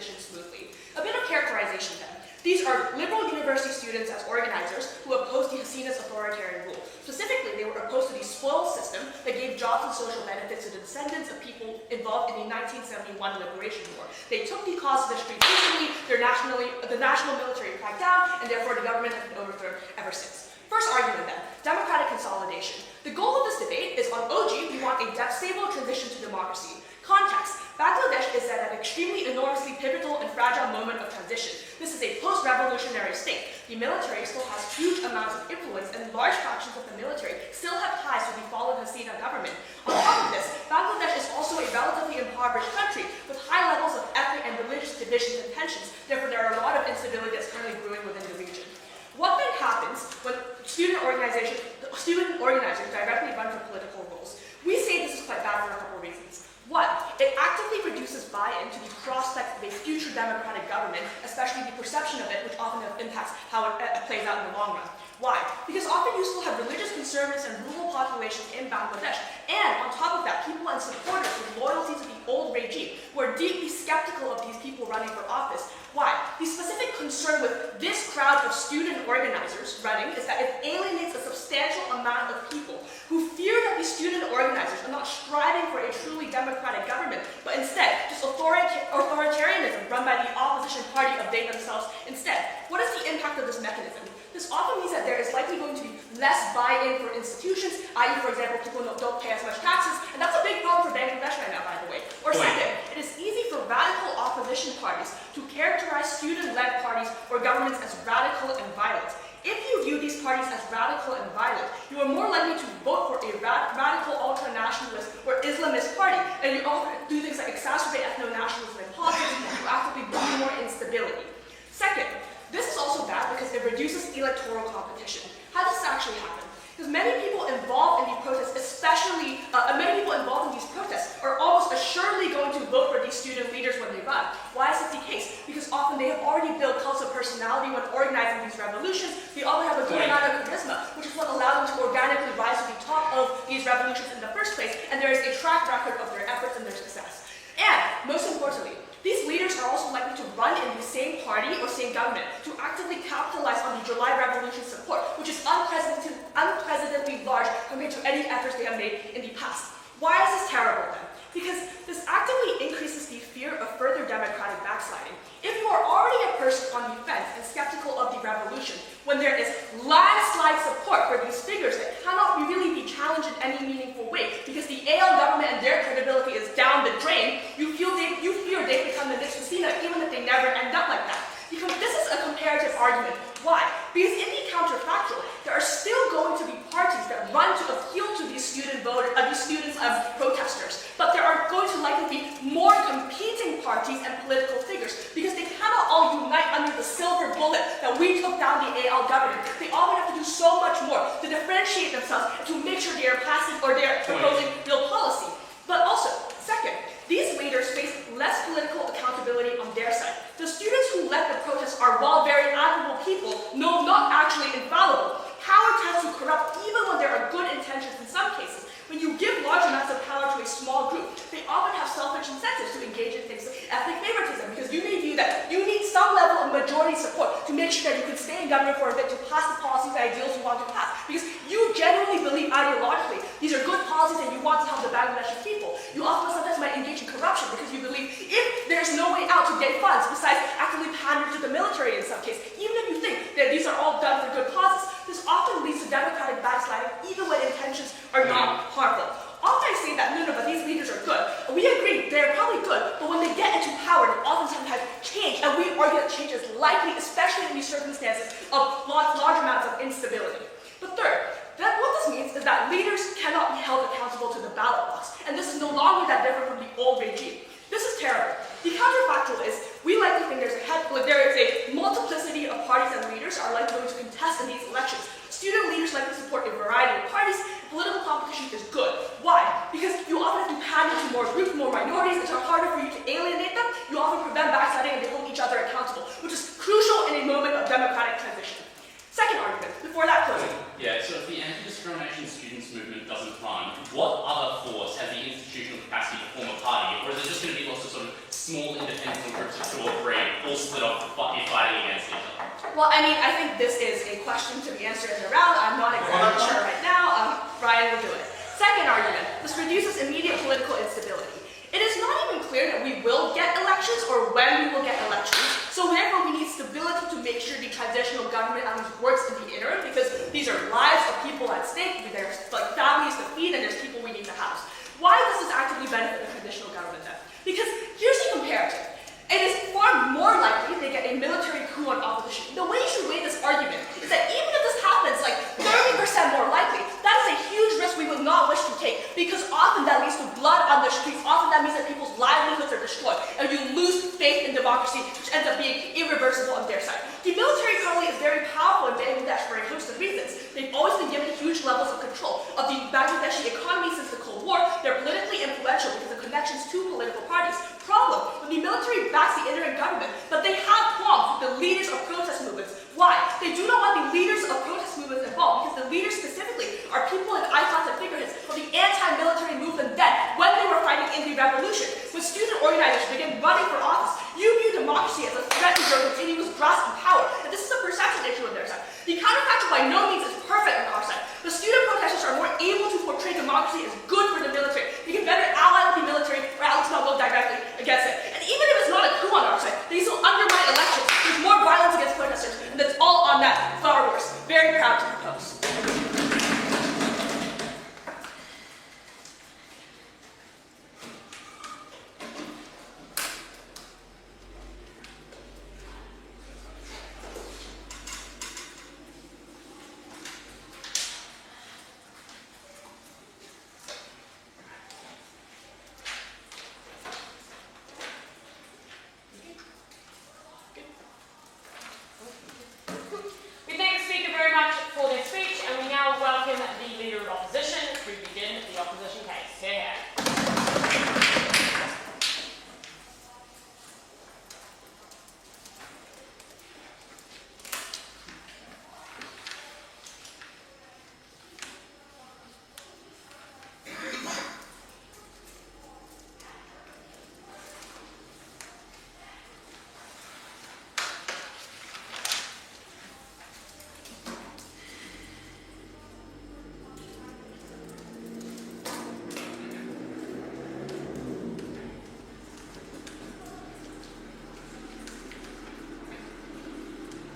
transition smoothly. A bit of characterization then. These are liberal university students as organizers who opposed the Hasina's authoritarian rule. Specifically, they were opposed to the spoil system that gave jobs and social benefits to the descendants of people involved in the 1971 Liberation War. They took the cause to the street peacefully, the national military cracked down, and therefore the government has been overthrown ever since. First argument then, democratic consolidation. The goal of this debate is on OG, we want a stable transition to democracy. Context, Bangladesh is at an extremely enormously pivotal and fragile moment of transition. This is a post-revolutionary state. The military still has huge amounts of influence, and large fractions of the military still have ties to the fallen Hasina government. On top of this, Bangladesh is also a relatively impoverished country with high levels of ethnic and religious divisions and tensions. Therefore, there are a lot of instability that's currently brewing within the region. What then happens when student organizers directly run for political roles? We say this is quite bad for a couple of reasons. One, it actively reduces buy-in to the prospect of a future democratic government, especially the perception of it, which often impacts how it plays out in the long run. Why? Because often you still have religious conservatives and rural populations in Bangladesh, and on top of that, people and supporters with loyalty to the old regime who are deeply skeptical of these people running for office. Why? The specific concern with this crowd of student organizers running is that it alienates a substantial amount of people who fear that the student organizers are not striving for a truly democratic government, but instead just authoritarianism run by the opposition party of they themselves instead. What is the impact of this mechanism? This often means that there is likely going to be less buy-in for institutions, i.e., for example, people don't pay as much taxes, and that's a big problem for Bangladesh right now, by the way. Or second, it is easy for radical opposition parties to characterize student-led parties or governments as radical and violent. If you view these parties as radical and violent, you are more likely to vote for a radical ultra-nationalist or Islamist party, and you often do things like exacerbate ethno-nationalism in politics and you actively bring more instability. Second, this is also bad because it reduces electoral competition. How does this actually happen? Because many people involved in the protests, many people involved in these protests are almost assuredly going to vote for these student leaders when they run. Why is this the case? Because often they have already built cults of personality when organizing these revolutions. They often have a good amount of charisma, which is what allowed them to organically rise to the top of these revolutions in the first place, and there is a track record of their efforts and their success. And, most importantly, these leaders are also likely to run in the same party or same government to actively capitalize on the July Revolution support, which is unprecedentedly large compared to any efforts they have made in the past. Why is this terrible then? Because this actively increases the fear of further democratic backsliding. If you are already a person on the fence and skeptical of the revolution, when there is landslide support for these figures that cannot really be challenged in any meaningful way, because the AL government and their credibility is down the drain, you fear they become the next Hasina, even if they never end up like that. Because this is a comparative argument. Why? Because in the counterfactual, there are still going to be parties that run to appeal to these protesters, but there are going to likely be more competing parties and political figures because they cannot all unite under the silver bullet that we took down the AL government. They often have to do so much more to differentiate themselves and to make sure they are passive or they are proposing real policy. But also, second, these leaders face less political accountability on their side. The students who led the protests are, while very admirable people, no, not actually infallible. Power tends to corrupt even when there are good intentions in some cases. When you give large amounts of power to a small group, they often have selfish incentives to engage in things like ethnic favoritism, because you may view that you need some level of majority support to make sure that you can stay in government for a bit to pass the policies and ideals you want to pass, because you genuinely believe ideologically these are good policies and you want to help the Bangladeshi people. You often sometimes might engage in corruption because you believe if there's no way out to get funds besides actively pandering to the military in some case, even if you think that these are all done for good causes, this often leads to democratic backsliding even when intentions are not harmful. Often I say that, no, but these leaders are good. We agree, they're probably good, but when they get into power, they oftentimes change, and we argue that change is likely, especially in these circumstances of large amounts of instability. But third, what this means is that leaders cannot be held accountable to the ballot box, and this is no longer that different from the old regime. This is terrible. The counterfactual is, we likely think there is a multiplicity of parties and leaders are likely going to contest in these elections. Student leaders likely support a variety of parties. Political competition is good. Why? Because you often have to pander to more groups, more minorities, it's harder for you to alienate them. You often prevent backsliding and they hold each other accountable, which is crucial in a moment of democratic transition. Second argument, before that closing. Yeah, so if the anti-discrimination students movement doesn't run, what other force has the institutional capacity to form a party? Or is it just going to be lots of sort of small independent groups of Well, I mean, I think this is a question to be answered in the round. I'm not exactly sure right now. Ryan will do it. Second argument, this reduces immediate political instability. It is not even clear that we will get elections or when we will get elections. So therefore, we need stability to make sure the transitional government at least works in the interim, because these are lives of people at stake. There's like families to feed and there's people we need to house. Why does this actively benefit the transitional government then? Because here's the comparative. It is far more likely they get a military coup on opposition. The way you should weigh this argument is that even if this happens like 30% more likely, that is a huge risk we would not wish to take, because often that leads to blood on the streets. Often that means that people's livelihoods are destroyed and you lose faith in democracy, which ends up being irreversible on their side. The military currently is very powerful in Bangladesh for a host of reasons. They've always been given huge levels of control of the Bangladeshi economy since the Cold War. They're politically influential because of connections to political parties. Problem, when the military backs the interim government, but they have qualms with the leaders of protest movements. Why? They do not want the leaders of protest movements involved, because the leaders specifically are people like icons and figureheads of the anti-military movement then, when they were fighting in the revolution. When student organizers began running for office, you view democracy as a threat to your continuous grasp of power, and this is a perception issue on their side. The counterfactual by no means is perfect on our side. The student protesters are more able to portray democracy as good for the military. They can better ally with the military, or at least not go directly against it. And even if it's not a coup on our side, they still undermine elections. There's more violence against protesters, and that's all on that. Far worse. Very proud to propose. We thank the speaker very much for their speech, and we now welcome the Leader of Opposition to begin the opposition case. Here, here.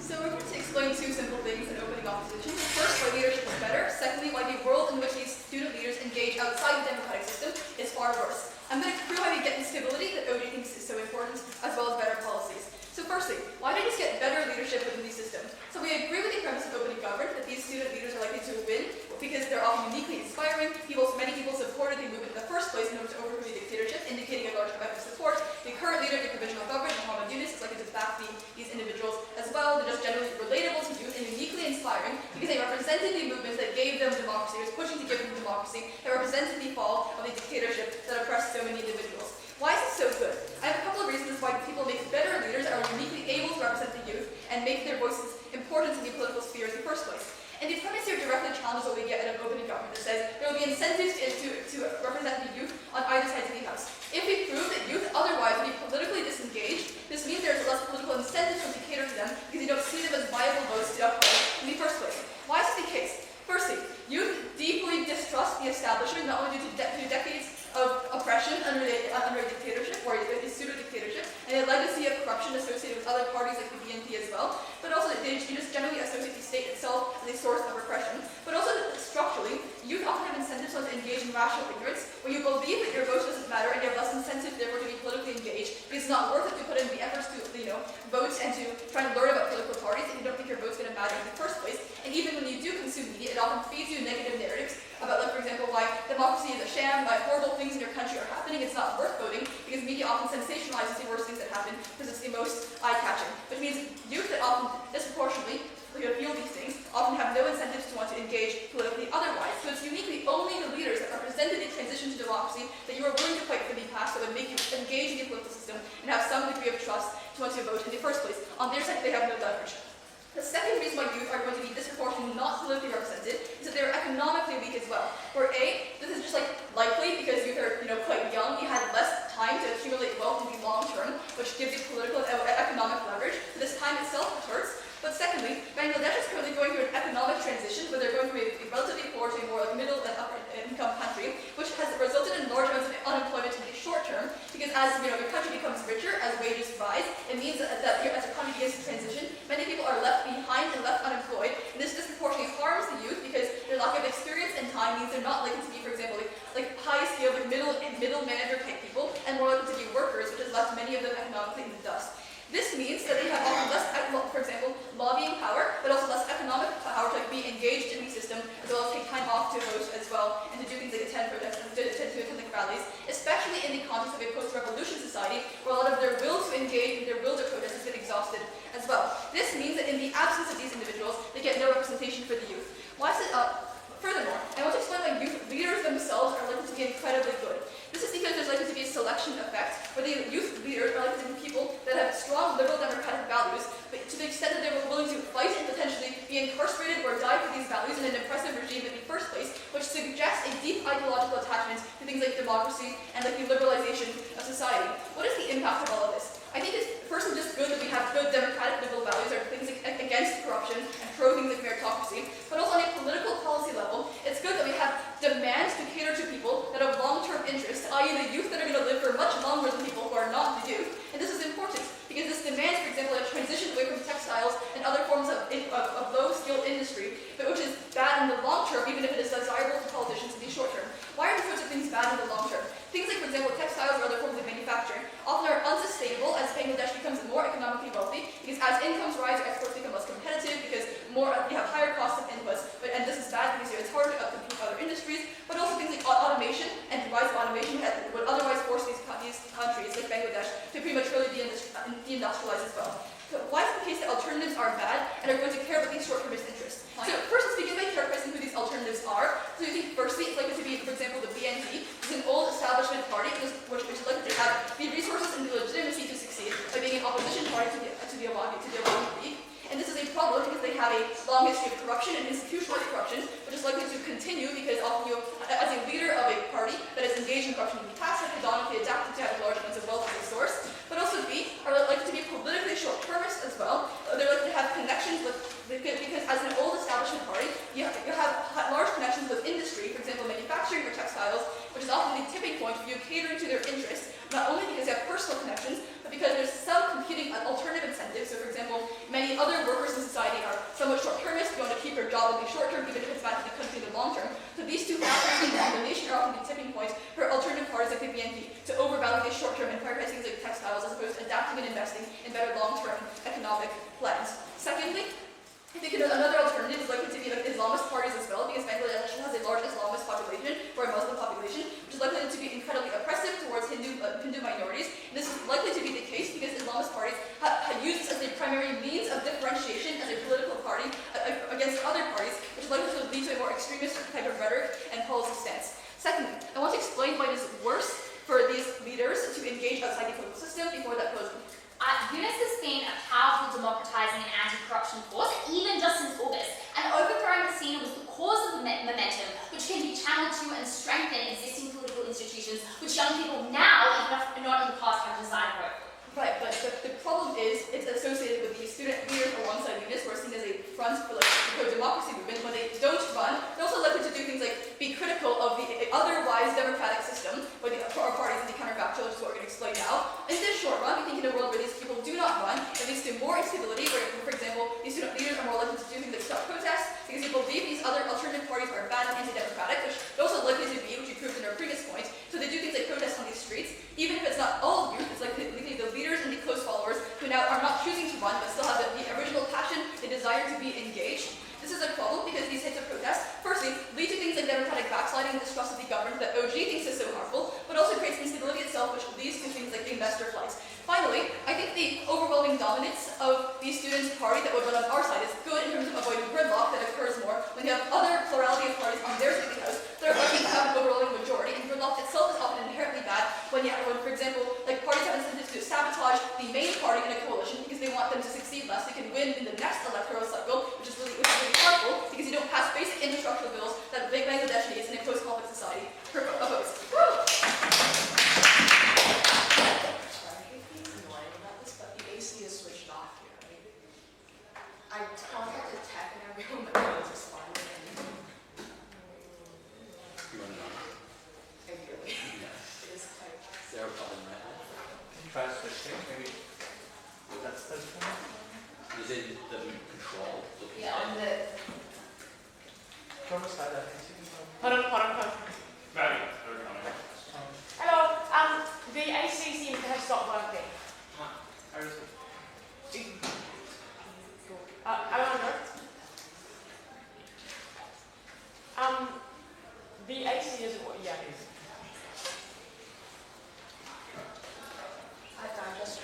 So we're going to explain two simple things in opening opposition. First, why leadership is better. Secondly, why the world in which these student leaders engage outside the democratic system is far worse. I'm going to prove how we get the stability that OD thinks is so important, as well as better policies. So firstly, why do we just get better leadership within these systems? So we agree with the premise of opening government that these student leaders are likely to win because they're often uniquely inspiring. Many people supported the movement in the first place in order to overthrow the dictatorship, indicating a large amount of support. The current leader of the provisional government, WUDC, is likely to back these individuals as well. They're just generally relatable to youth and uniquely inspiring because they represented the movements that gave them democracy, was pushing to give them democracy, that represented the fall of the dictatorship that oppressed so many individuals. Why is this so good? I have a couple of reasons why people make better leaders that are uniquely able to represent the youth and make their voices important in the political sphere in the first place. And the premise here directly challenges what we get in an opening government that says there will be incentives to represent the youth on either side of the house. If we prove that youth otherwise will be politically disengaged, this means there's less political incentives to cater to them because you don't see them as viable votes to uphold in the first place. Why is this the case? Firstly, youth deeply distrust the establishment, not only due to decades of oppression under a dictatorship, or a pseudo-dictatorship, and a legacy of corruption associated with other parties like the BNP as well, but also they just generally associate the state itself as a source of repression. But also structurally, youth often have incentives to engage in rational ignorance, where you believe that your vote doesn't matter and you have less incentive therefore to be politically engaged, because it's not worth it to put in the efforts to vote and to try and learn about political parties if you don't think your vote's going to matter in the first place. And even when you do consume media, it often feeds you negative narratives about, like, for example, why democracy is a sham, why horrible things in your country are happening. It's not worth voting because media often sensationalizes the worst things that happen because it's the most eye-catching. Which means youth that often disproportionately feel these things often have no incentives to want to engage politically otherwise. So it's uniquely only the leaders that represented the transition to democracy that you are willing to fight for the past that would make you engage in the political system and have some degree of trust to want to vote in the first place. On their side, they have no leverage. The second reason why youth are going to be disproportionately not politically represented is that they're economically weak as well. Where A, this is just likely because youth are quite young, you had less time to accumulate wealth in the long term, which gives you political and economic leverage. So this time itself hurts. But second, as the country becomes richer, as wages rise, it means that as the economy begins to transition, many people are left behind and left unemployed, and this disproportionately harms the youth because their lack of experience and time means they're not likely to be, for example, like high-skilled, middle manager type people, and more likely to be workers, which has left many of them economically in the dust. This means that they have often less, for example, lobbying power, but also less economic power to be engaged in the system, as well as take time off to host as well, and to do things like attend protests, to attend like rallies, especially in the context of a post-revolution society, where a lot of their will to engage and their will to protest has been exhausted as well. This means that in the absence of these individuals, they get no representation for the youth. Why is it up? Furthermore, I want to explain why youth leaders themselves are likely to be incredibly good. This is because there's likely to be a selection effect, where the youth leaders are likely to be people that have strong liberal democratic values, but to the extent that they were willing to fight and potentially be incarcerated or die for these values in an oppressive regime in the first place, which suggests a deep ideological attachment to things like democracy and like the liberalization of society. What is the impact of all of this? I think it's first and just good that we have good democratic liberal values or things like against corruption and pro things like meritocracy, but also on a political policy level, it's good that we have demands to cater to people that have long-term interests, i.e. the youth that are going to live for much longer than people who are not the youth. And this is important because this demands, for example, a transition away from textiles and other forms of low-skilled industry, but which is bad in the long term, even if it is desirable to politicians in the short term. Why are these sorts of things bad in the long term? Things like, for example, textiles or other forms of manufacturing often are unsustainable as Bangladesh becomes more economically wealthy, because as incomes rise, your exports become less competitive, because you have higher costs of inputs, and this is bad because it's harder to outcompete other industries, but also things like automation and the rise of automation would otherwise force these countries like Bangladesh to prematurely deindustrialize as well. So why is it the case that alternatives are bad and are going to care about these short-termist interests? So first, let's begin by characterizing who these alternatives are. So you think firstly, it's likely to be, for example, the BNP, which is an old establishment party, which is likely to have the resources and the legitimacy to succeed by being an opposition party to the Awami League. And this is a problem because they have a long history of corruption and institutionalized corruption, which is likely to continue because often you, as a leader of a party that is engaged in corruption in the past, are predominantly adapted to have large amounts of wealth as a source, but also B, are likely to be politically short-termist as well. They're likely to have connections with, because as an old establishment party, you have large connections with industry, for example, manufacturing or textiles, which is often the tipping point for you catering to their interests, not only because you have personal connections, but because there's some competing alternative incentives. So, for example, many other workers in society are somewhat short-termist. You want to keep your job in the short term, even if it's bad for the country in the long term. So these two factors in combination are often the tipping point for alternative parties like the BNP to overvalue the short term and prioritize things like textiles as opposed to adapting and investing in better long-term economic plans. Secondly, I think another alternative is likely to be like Islamist parties as well, because Bangladesh has a large Islamist population or a Muslim population, which is likely to be incredibly oppressive towards Hindu minorities. And this is likely to be the case because Islamist parties have used this as a primary means of differentiation as a political party against other parties, which is likely to lead to a more extremist type of rhetoric and policy stance. Secondly, I want to explain why it is worse for these leaders to engage outside the political system before that goes. UNIS has been a powerful democratizing and anti-corruption force, even just since August, and overthrowing Hasina was the cause of the momentum, which can be channeled to and strengthen existing political institutions, which young people now, if not in the past, have desired for. Right, but the problem is it's associated with the student leaders alongside UNIS who are seen as a front for like the pro-democracy movement. When they don't run, they're also likely to do things like be critical of the otherwise democratic system, or our parties in the counterfactual, which is what we're going to explain now. In this short run, we think in a world where these people do not run, it leads to more instability, where, for example, these student leaders are more likely to do things like stop protests, because they believe these other alternative parties are bad and anti-democratic, which they're also likely to be, which we proved in our previous point. So they do things like protest on these streets, even if it's not all youth, it's like the leaders and the close followers who now are not choosing to run, but still have the original passion, the desire to be engaged. This is a problem because these types of protests, firstly, lead to things like democratic backsliding and distrust of the government that OG thinks is so harmful, but also creates instability itself, which leads to things like the investor flights. Finally, I think the overwhelming dominance of the students' party that would run on our side is good in terms of avoiding gridlock that occurs more when you have other plurality of parties on their side of the house that are likely to have an overwhelming majority, and gridlock itself is often inherently bad when, for example, like parties have incentives to sabotage the main party in a coalition because they want them to succeed less. They can win in the next electoral cycle, which is really harmful because you don't pass basic infrastructural bills that Bangladesh needs in a post-conflict society. Opposed. Annoying about this, but the AC is switched off here, right? is it that we control the people? Yeah, on the Hold on. Maddie, they're coming. Hello, the AC seems to have stopped working. Alejandro? The AC isn't what, yeah. I found this.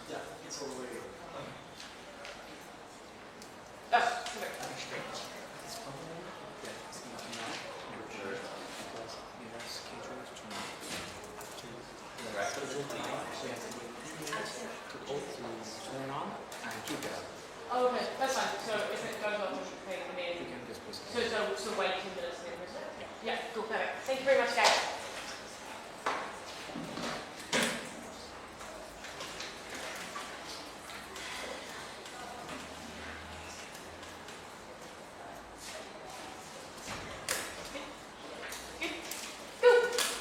Yeah, it's all the way. Oh, okay, that's fine. So if it goes off, we'll pay the name. So wait 2 minutes. Yeah, cool, perfect. Thank you very much, guys.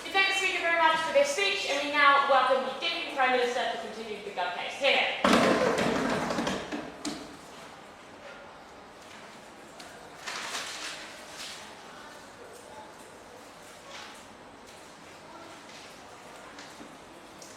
We thank the speaker very much for their speech, and we now welcome the Deputy Prime Minister to continue the gov case. Here.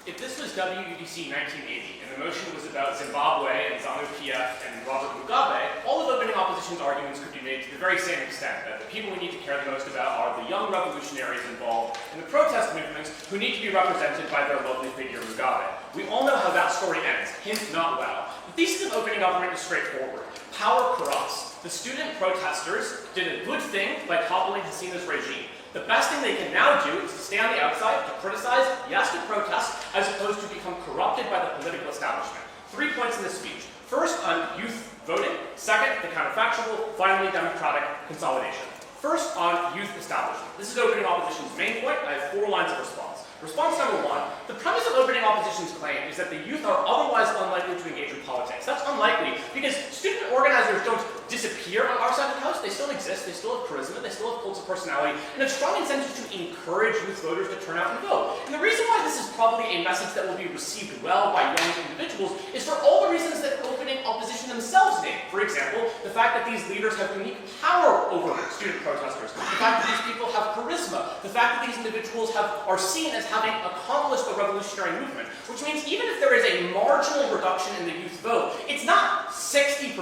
If this was WUDC 1980 and the motion was about Zimbabwe and ZANU-PF and Robert Mugabe, all of opening opposition's arguments could be made to the very same extent that the people we need to care the most about are the young revolutionaries involved in the protest movements who need to be represented by their lovely figure Mugabe. We all know how that story ends, hint not well. The thesis of opening government is straightforward. Power corrupts. The student protesters did a good thing by toppling Hasina's regime. The best thing they can now do is to stay on the outside, to criticize, yes, to protest, as opposed to become corrupted by the political establishment. 3 points in this speech. First, on youth voting. Second, the counterfactual. Finally, democratic consolidation. First, on youth establishment. This is opening opposition's main point. I have 4 lines of response. Response number 1. The premise of opening opposition's claim is that the youth are otherwise unlikely to engage in politics. That's unlikely because student organizers don't disappear on our side of the house. They still exist. They still have charisma. They still have cults of personality and have strong incentives to encourage youth voters to turn out and vote. And the reason why this is probably a message that will be received well by young individuals is for all the reasons that opening opposition themselves name. For example, the fact that these leaders have unique power over student protesters. The fact that these people have charisma. The fact that these individuals are seen as having accomplished the revolutionary movement, which means even if there is a marginal reduction in the youth vote, it's not 60%.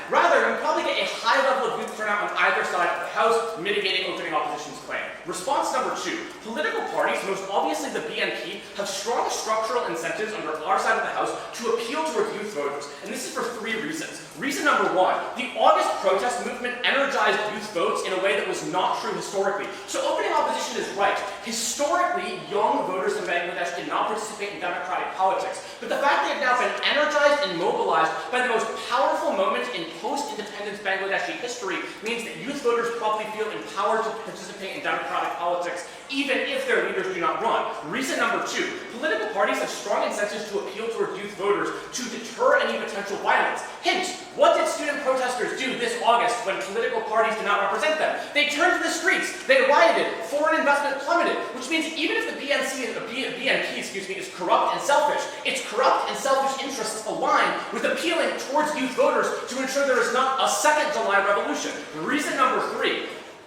Rather, you probably get a high level of youth turnout on either side of the House, mitigating opening opposition's claim. Response number 2. Political parties, most obviously the BNP, have strong structural incentives under our side of the House to appeal towards youth voters, and this is for 3 reasons. Reason number 1, the August protest movement energized youth votes in a way that was not true historically. So opening opposition is right. Historically, young voters in Bangladesh did not participate in democratic politics, but the fact they have now been energized and mobilized by the most powerful moment in post-independence Bangladeshi history means that youth voters probably feel empowered to participate in democratic politics, even if their leaders do not run. Reason number 2, political parties have strong incentives to appeal toward youth voters to deter any potential violence. Hint, what did student protesters do this August when political parties did not represent them? They turned to the streets, they rioted, foreign investment plummeted, which means even if the BNP is corrupt and selfish, its corrupt and selfish interests align with appealing towards youth voters to ensure there is not a second July revolution. Reason number 3,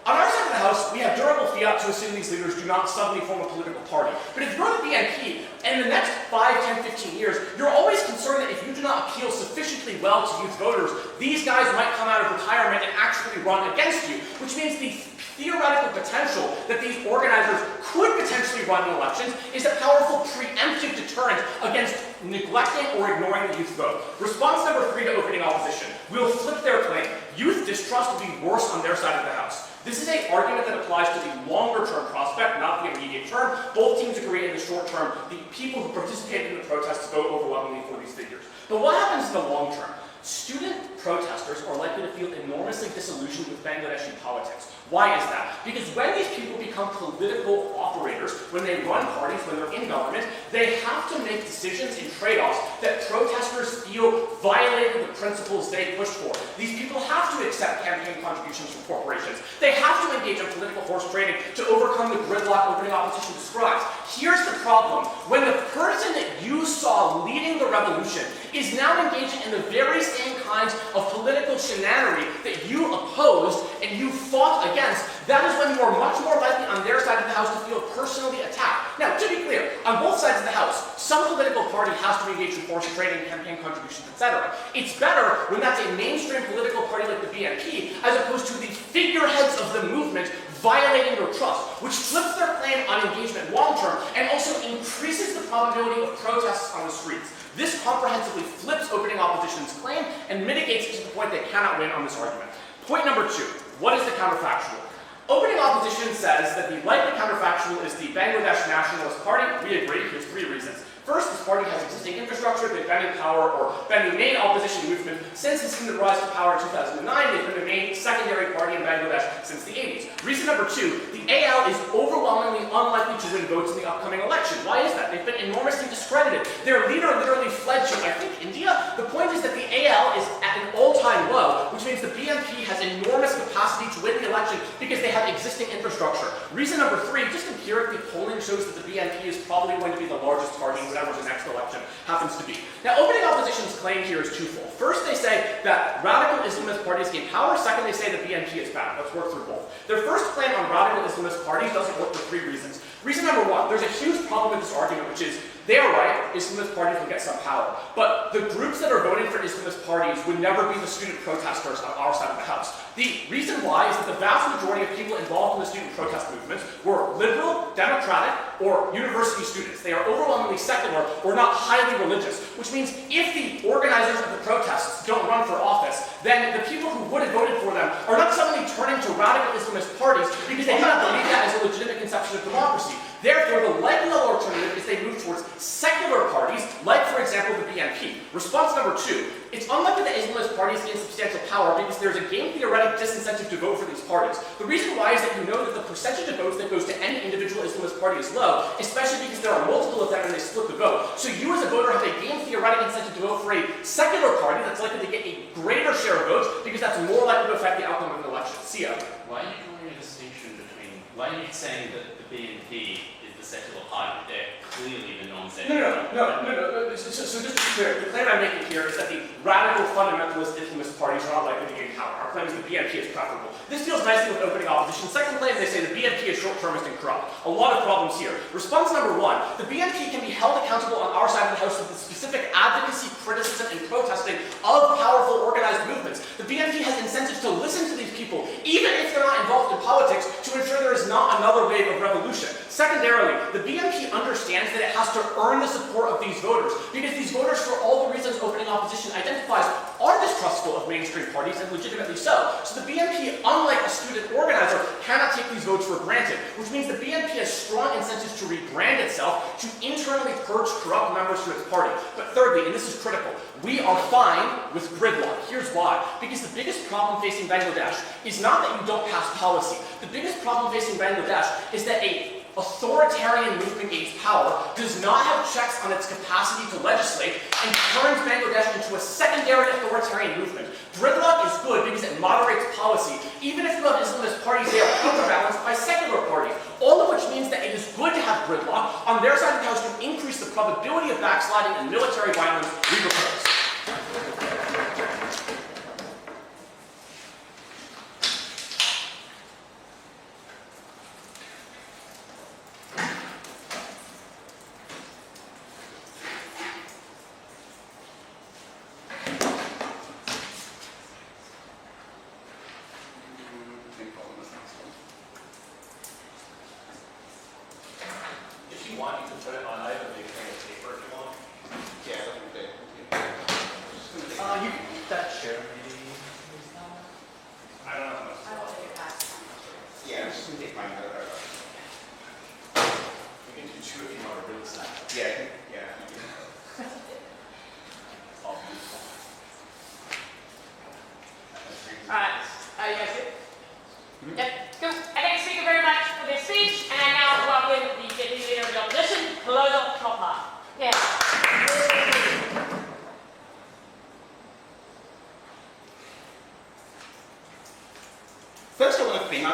on our side of the House, we have durable fiat to assume these leaders do not suddenly form a political party. But if you're the BNP, in the next 5, 10, 15 years, you're always concerned that if you do not appeal sufficiently well to youth voters, these guys might come out of retirement and actually run against you, which means the theoretical potential that these organizers could potentially run in elections is a powerful preemptive deterrent against neglecting or ignoring the youth vote. Response number 3 to opening opposition. We'll flip their claim. Youth distrust will be worse on their side of the House. This is an argument that applies to the longer-term prospect, not the immediate term. Both teams agree in the short term, the people who participated in the protests vote overwhelmingly for these figures. But what happens in the long term? Student protesters are likely to feel enormously disillusioned with Bangladeshi politics. Why is that? Because when these people become political operators, when they run parties, when they're in government, they have to make decisions and trade-offs that protesters feel violated the principles they push for. These people have to accept campaign contributions from corporations. They have to engage in political horse trading to overcome the gridlock opening opposition describes. Here's the problem. When the person that you saw leading the revolution is now engaging in the very same kinds of political shenaninery that you opposed and you fought against, that is when you are much more likely on their side of the house to feel personally attacked. Now, to be clear, on both sides of the house, some political party has to engage in horse trading, campaign contributions, etc. It's better when that's a mainstream political party like the BNP, as opposed to the figureheads of the movement violating their trust, which flips their claim on engagement long-term and also increases the probability of protests on the streets. This comprehensively flips opening opposition's claim and mitigates it to the point they cannot win on this argument. Point number 2, what is the counterfactual? Opening opposition says that the likely counterfactual is the Bangladesh Nationalist Party. We agree, here's 3 reasons. First, this party has existing infrastructure, they've been in power or been the main opposition movement since its rise to power in 2009. They've been the main secondary party in Bangladesh since the 80s. Reason number 2, the AL is overwhelmingly unlikely to win votes in the upcoming election. Why is that? They've been enormously discredited. Their leader literally fled to, I think, India. The point is that the AL is at an all-time low, which means the BNP has enormous capacity to win the election because they have existing infrastructure. Reason number 3, just empirically, polling shows that the BNP is probably going to be the largest party whatever the next election happens to be. Now, opening opposition's claim here is twofold. First, they say that radical Islamist parties gain power. Second, they say the BNP is bad. Let's work through both. Their first claim on radical Islamist parties doesn't work for 3 reasons. Reason number 1, there's a huge problem with this argument, which is they are right, Islamist parties will get some power. But the groups that are voting for Islamist parties would never be the student protesters on our side of the house. The reason why is that the vast majority of people involved in the student protest movements were liberal, democratic, or university students. They are overwhelmingly secular or not highly religious, which means if the organizers of the protests don't run for office, then the people who would have voted for them are not suddenly turning to radical Islamist parties because they do not believe that as a legitimate conception of democracy. Therefore, the likely alternative is they move towards secular parties, like, for example, the BNP. Response number 2, it's unlikely that Islamist parties gain substantial power because there's a game theoretic disincentive to vote for these parties. The reason why is that you know that the percentage of votes that goes to any individual Islamist party is low, especially because there are multiple of them and they split the vote. So you as a voter have a game theoretic incentive to vote for a secular party that's likely to get a greater share of votes because that's more likely to affect the outcome of an election. Sia. Why are you drawing a distinction between, why are you saying that the BNP is the secular party? They're clearly the non-secular. No. So just to be clear, the claim I'm making here is that the radical fundamentalist Islamist parties are not likely to gain power. Our claim is the BNP is preferable. This deals nicely with opening opposition. Second claim, they say the BNP is short-termist and corrupt. A lot of problems here. Response number 1, the BNP can be held accountable on our side of the house with the specific advocacy, criticism, and protesting of powerful organized movements. The BNP has incentives to listen to these people, even if they're not involved in politics, to ensure there is not another wave of revolution. Secondarily, the BNP understands that it has to earn the support of these voters, because these voters, for all the reasons opening opposition identifies, are distrustful of mainstream parties, and legitimately so. So the BNP, unlike a student organizer, cannot take these votes for granted, which means the BNP has strong incentives to rebrand itself, to internally purge corrupt members from its party. But thirdly, and this is critical, we are fine with gridlock. Here's why. Because the biggest problem facing Bangladesh is not that you don't pass policy. The biggest problem facing Bangladesh is that a authoritarian movement gains power, does not have checks on its capacity to legislate, and turns Bangladesh into a secondary authoritarian movement. Gridlock is good because it moderates policy. Even if you have Islamist parties, they are counterbalanced by secular parties. All of which means that it is good to have gridlock on their side of the house to increase the probability of backsliding and military violence we propose.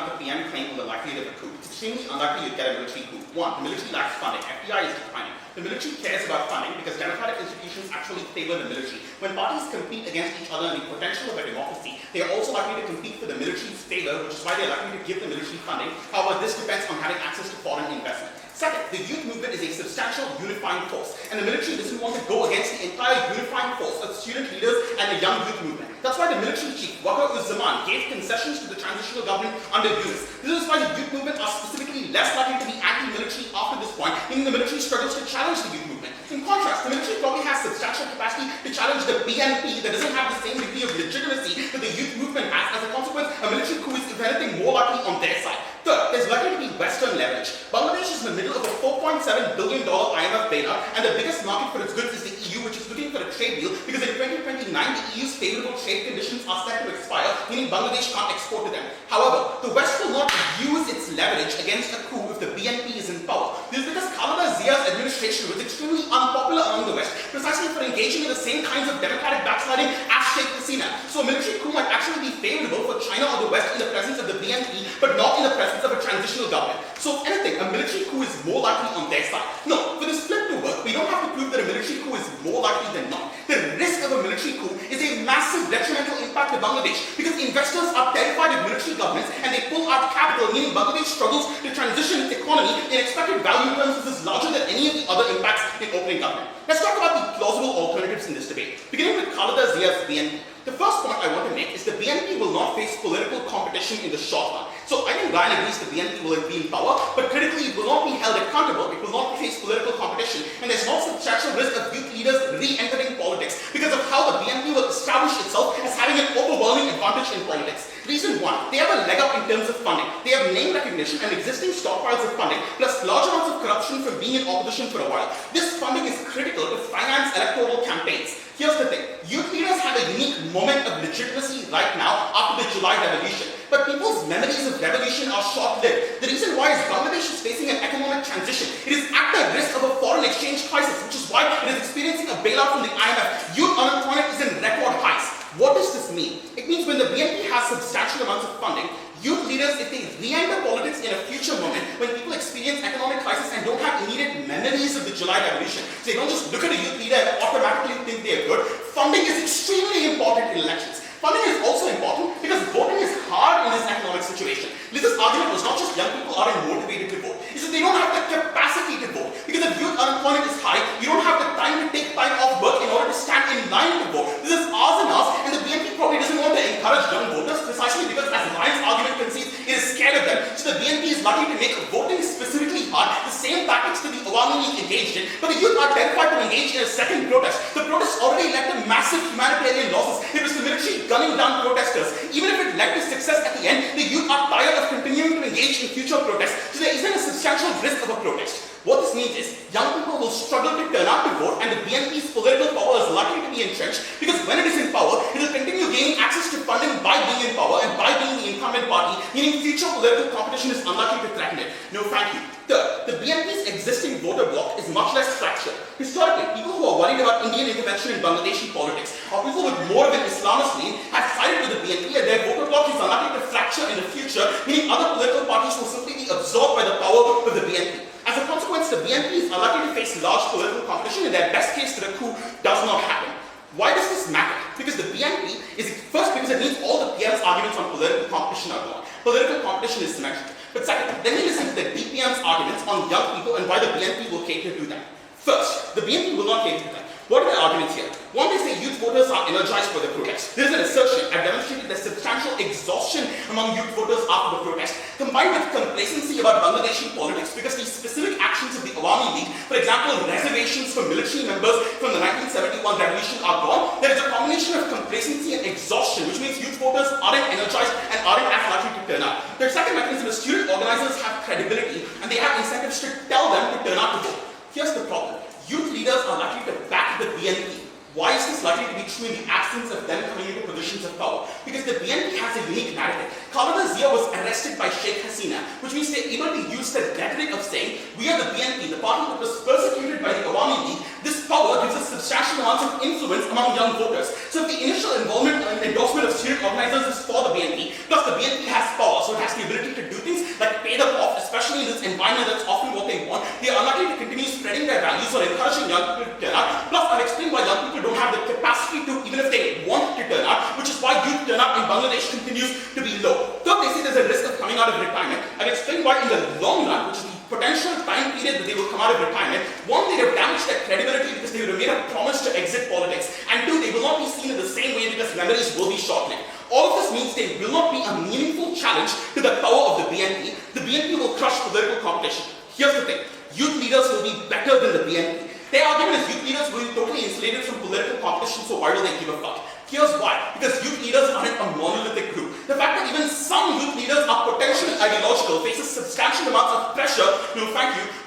up the PM claim on the likelihood of a coup. It's extremely unlikely you'd get a military coup. One, the military lacks funding. FBI is declining. The military cares about funding because democratic institutions actually favor the military. When parties compete against each other in the potential of a democracy, they are also likely to compete for the military's favor, which is why they are likely to give the military funding. However, this depends on having access to foreign investment. Second, the youth movement is a substantial unifying force, and the military doesn't want to go against the entire unifying force of student leaders and the young youth movement. That's why the military chief, Wakar-uz-Zaman, gave concessions to the transitional government under UNIS. This is why the youth movement are specifically less likely to be anti-military after this point, meaning the military struggles to challenge the youth movement. In contrast, the military probably has substantial capacity to challenge the BNP that doesn't have the same degree of legitimacy that the youth movement has. As a consequence, a military coup is, if anything, more likely on their side. Third, there's likely to be Western leverage. Bangladesh is in the middle of a $4.7 billion IMF bailout, and the biggest market for its goods is the EU, which is looking for a trade deal because in 2029, the EU's favorable trade conditions are set to expire, meaning Bangladesh can't export to them. However, the West will not use its leverage against a coup if the BNP is in power. This is because Khaleda Zia's administration was extremely unpopular among the West, precisely for engaging in the same kinds of democratic backsliding as Sheikh Hasina. So a military coup might actually be favorable for China or the West in the presence of the BNP, but not in the presence of a transitional government. So if anything, a military coup is more likely on their side. No, for this flip to work, we don't have to prove that a military coup is more likely than not. The risk of a military coup is a massive detrimental impact to Bangladesh because investors are terrified of military governments and they pull out capital, meaning Bangladesh struggles to transition its economy in expected value terms. This is larger than any of the other impacts in opening government. Let's talk about the plausible alternatives in this debate, beginning with Khaleda Zia's BNP. The first point I want to make is the BNP will not face political competition in the short run. So I think Ryan agrees the BNP will be in power, but critically it will not be held accountable, it will not face political competition, and there's no substantial risk of youth leaders re-entering politics because of how the BNP will establish itself as having an overwhelming advantage in politics. Reason one, they have a leg up in terms of funding. They have name recognition and existing stockpiles of funding, plus large amounts of corruption from being in opposition for a while. This funding is critical to finance electoral campaigns. Here's the thing, youth leaders have a unique moment of legitimacy right now after the July revolution, but people's memories of revolution are short-lived. The reason why is Bangladesh is facing an economic transition. It is at the risk of a foreign exchange crisis, which is why it is experiencing a bailout from the IMF. Youth unemployment is in record highs. What does this mean? It means when the BNP has substantial amounts of funding, youth leaders, if they re-enter politics in a future moment, when people experience economic crisis and don't have immediate memories of the July revolution, so they don't just look at a youth leader and automatically think they are good, funding is extremely important in elections. Funding is also important because voting is hard in this economic situation. Liz's argument was not just young people aren't motivated to vote, it's that they don't have the capacity to vote. Because if youth unemployment is high, you don't have the time to take time off work in order to stand in line to vote. This is ours and ours, and the BNP probably doesn't want to encourage young voters precisely because, as Ryan's argument concedes, it is scared of them. So the BNP is likely to make voting specifically hard, the same tactics that the Awami League engaged in, but the youth are terrified to engage in a second protest. The protest already led to massive humanitarian losses. It was the military gunning down protesters. Even if it led to success at the end, the youth are tired of continuing to engage in future protests, so there isn't a substantial risk of a protest. What this means is, young people will struggle to turn out to vote and the BNP's political power is likely to be entrenched because when it is in power, it will continue gaining access to funding by being in power and by being the incumbent party, meaning future political competition is unlikely to threaten it. No thank you. Third, the BNP's existing voter bloc is much less fractured. Historically, people who are worried about Indian intervention in Bangladeshi politics, or people with more of an Islamist lean, have sided with the BNP and their voter bloc is unlikely to fracture in the future, meaning other political parties will simply be absorbed by the power of the BNP. As a consequence, the BNP is unlikely to face large political competition in their best case that a coup does not happen. Why does this matter? Because the BNP is, first, because it means all the PM's arguments on political competition are gone. Political competition is symmetrical. But second, then we listen to the DPM's arguments on young people and why the BNP will cater to them. First, the BNP will not cater to them. What are the arguments here? One, they say youth voters are energized by the protest. There is an assertion, I've demonstrated there's substantial exhaustion among youth voters after the protest, combined with complacency about Bangladeshi politics because these specific actions of the Awami League, for example, reservations for military members from the 1971 revolution are gone. There is a combination of complacency and exhaustion, which means youth voters aren't energized and aren't as likely to turn out. The second mechanism is student organizers have credibility and they have incentives to tell them to turn out to vote. Here's the problem. Youth leaders are likely to back the BNP. Why is this likely to be true in the absence of them coming into positions of power? Because the BNP has a unique narrative. Khaleda Zia was arrested by Sheikh Hasina, which means they're able to use the rhetoric of saying, we are the BNP, the party that was persecuted by the Awami League. This power gives us substantial amounts of influence among young voters. So if the initial involvement and endorsement of student organizers is for the BNP, plus the BNP has power, so it has the ability to do things like pay them off, especially in this environment that's often what they want, they are unlikely to continue spreading their values or encouraging young people to turn out. Plus, I've explained why young people don't have the capacity to, even if they want to turn out, which is why youth turnout in Bangladesh continues to be low. Third, they say there's a risk of coming out of retirement. I've explained why in the long run, which is the potential time period that they will come out of retirement, one, they have damaged their credibility because they would have made a promise to exit politics, and two, they will not be seen in the same way because memories will be short-lived. All of this means there will not be a meaningful challenge to the power of the BNP. The BNP will crush political competition. Here's the thing, youth leaders will be better than the BNP. Their argument is youth leaders will be totally insulated from political competition, so why will they give a fuck? Here's why. Because youth leaders aren't a monolithic group. The fact that even some youth leaders are potentially ideological faces substantial amounts of pressure, to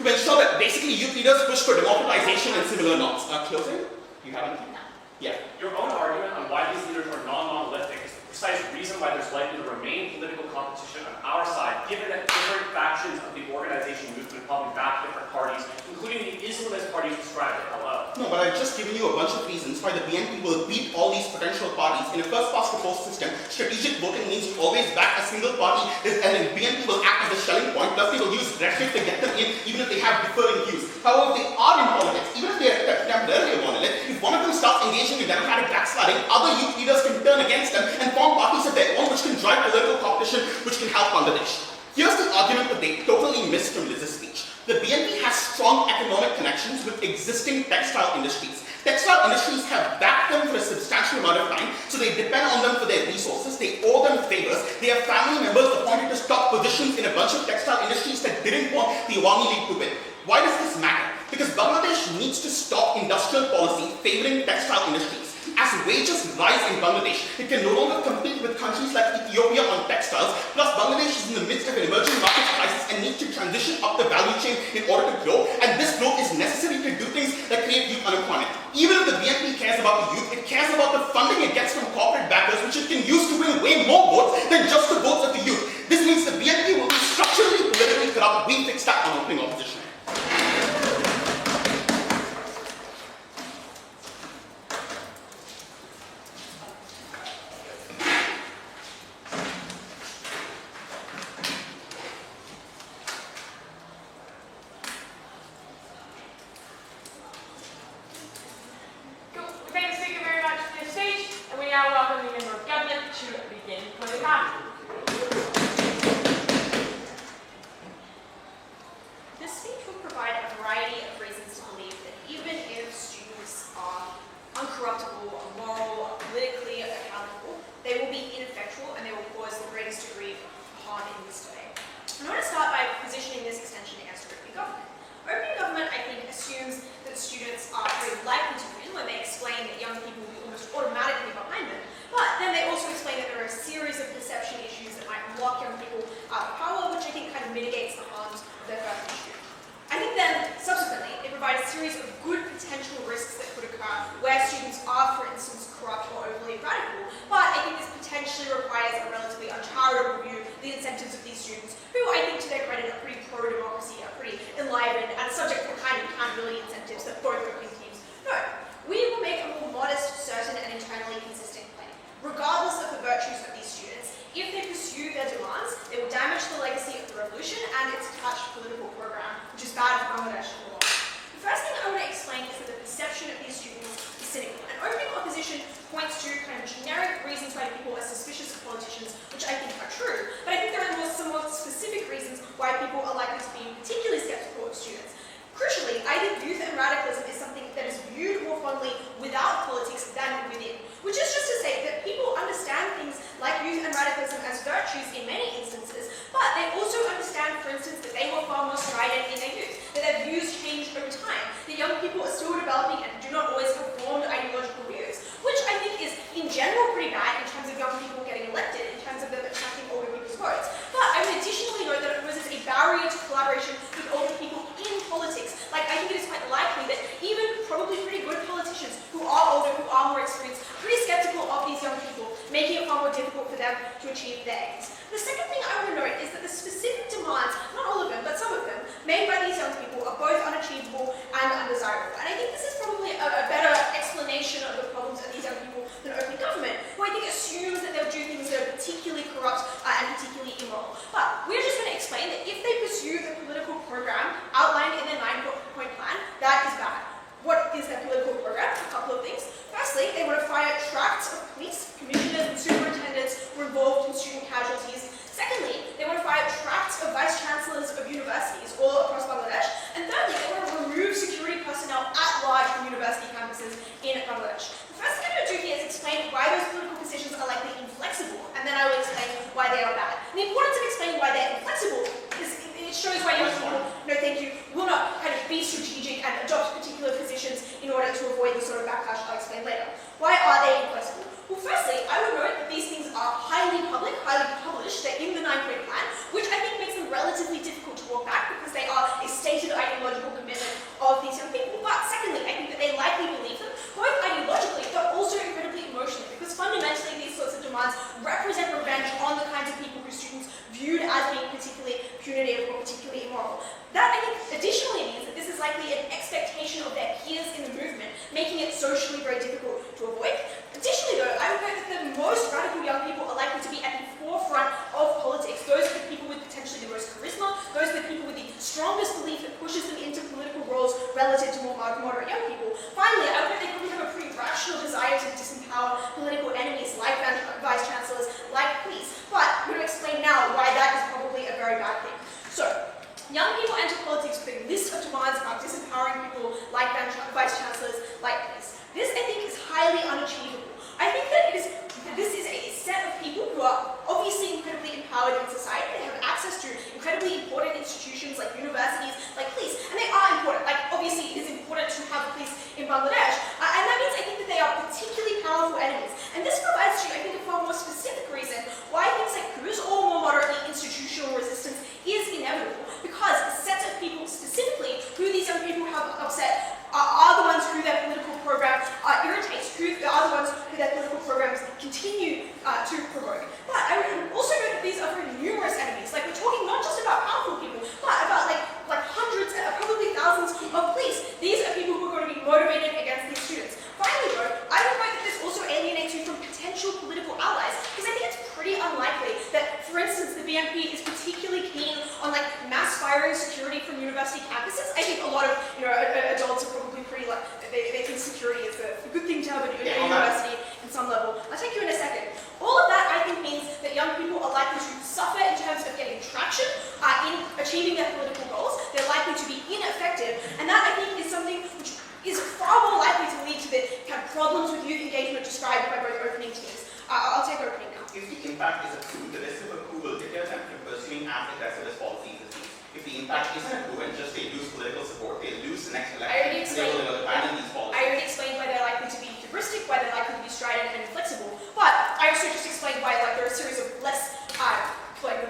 ensure that basically youth leaders push for democratization and similar norms. Closing? You have anything? Yeah. Your own argument on why these leaders are non-monolithic is the precise reason why there's likely to remain political competition on our side, given that different factions of the organization movement probably back different parties, including the Islamist parties described at Hello. No, but I've just given you a bunch of reasons why the BNP will beat all these potential parties. In a first-past-the-post system, strategic voting means you always back a single party, and then BNP will act as a shelling point, plus they will use rhetoric to get them in, even if they have differing views. However, if they are in politics, even if they are temporarily a monolith, if one of them starts engaging in democratic backsliding, other youth leaders can turn against them and form parties of their own which can drive political competition, which can help Bangladesh. Here's the argument that they totally missed from Liz's speech. The BNP has strong economic connections with existing textile industries. Textile industries have backed them for a substantial amount of time, so they depend on them for their resources, they owe them favors, they have family members appointed to top positions in a bunch of textile industries that didn't want the Awami League to win. Why does this matter? Because Bangladesh needs to stop industrial policy favoring textile industries. As wages rise in Bangladesh, it can no longer compete with countries like Ethiopia on textiles, plus Bangladesh is in the midst of an emerging market crisis and needs to transition up the value chain in order to grow, and this growth is necessary to do things that create youth unemployment. Even if the BNP cares about the youth, it cares about the funding it gets from corporate backers, which it can use to win way more votes than just the votes of the youth. This means the BNP will be structurally politically corrupt. We fixed that on opening opposition. Regardless of the virtues of these students, if they pursue their demands, they will damage the legacy of program outlined in their 9-point plan, that is bad. What is their political program? A couple of things. Firstly, they want to fire tracts of police, commissioners, and superintendents who were involved in student casualties. Secondly, they want to fire tracts of vice chancellors of universities all across Bangladesh. And thirdly, they want to remove security personnel at large from university campuses in Bangladesh. The first thing I'm going to do here is explain why those political positions are likely inflexible, and then I will explain why they are bad. And the importance of explaining why they're inflexible is it shows why young people, no thank you, will not kind of be strategic and adopt particular positions in order to avoid the sort of backlash I'll explain later. Why are they inflexible? Well, firstly, I would note that these things are highly public, highly published. They're in the 9-point plan, which I think makes them relatively difficult to walk back because they are a stated ideological commitment of these young people. But secondly, I think that they likely believe them, both ideologically, but also incredibly emotionally, because fundamentally these sorts of demands represent revenge on the kinds of people who students viewed as being particularly punitive or particularly immoral. That, I think, additionally means that this is likely an expectation of their peers in the movement, making it socially very difficult to avoid. Additionally, though, I would note that the most radical young people are likely to be at the forefront of politics. Those are the people with potentially the most charisma, those are the people with the strongest belief that pushes them into political roles relative to more moderate young people. Finally, I would note they probably have a pretty rational desire to disempower political enemies like vice chancellors, like police. But I'm going to explain now why that is probably a very bad thing. So, young people enter politics with a list of demands about disempowering people like vice chancellors, like police. This, I think, is highly unachievable. I think that this is a set of people who are obviously incredibly empowered in society. They have access to incredibly important institutions like universities, like police, and they are important. Like, obviously, it is important to have police in Bangladesh, and that means I think that they are particularly powerful enemies. And this provides you, I think, a far more specific reason why things like coups or more moderately institutional resistance is inevitable, because a set of people specifically who these young people have upset are the ones who their political program irritates, who are the ones who their political programs continue to provoke. But I would also note that these are very numerous enemies. Like, we're talking not just about powerful people, but about like hundreds, probably thousands of police. These are people who are going to be motivated against these students. Finally, though, I would note that this also alienates you from potential political allies, because I think it's pretty unlikely that, for instance, the BNP is particularly keen on like mass firing security from university campuses. I think a lot of adults are probably pretty like they think security is a good thing to have at a university in some level. I'll take you in a second. All of that, I think, means that young people are likely to suffer in terms of getting traction in achieving their political goals. They're likely to be ineffective, and that, I think, is something which is far more likely to lead to the kind of problems with youth engagement described by both opening teams. I'll take opening now. If the impact is a coup, the rest of a coup will deter them from pursuing as aggressive as policies as these. If the impact isn't a coup and just they lose political support, they lose the next election, they will abandon these policies. I already explained why they're likely to be hubristic, why they're likely to be strident and inflexible, but I also just explained why there are a series of less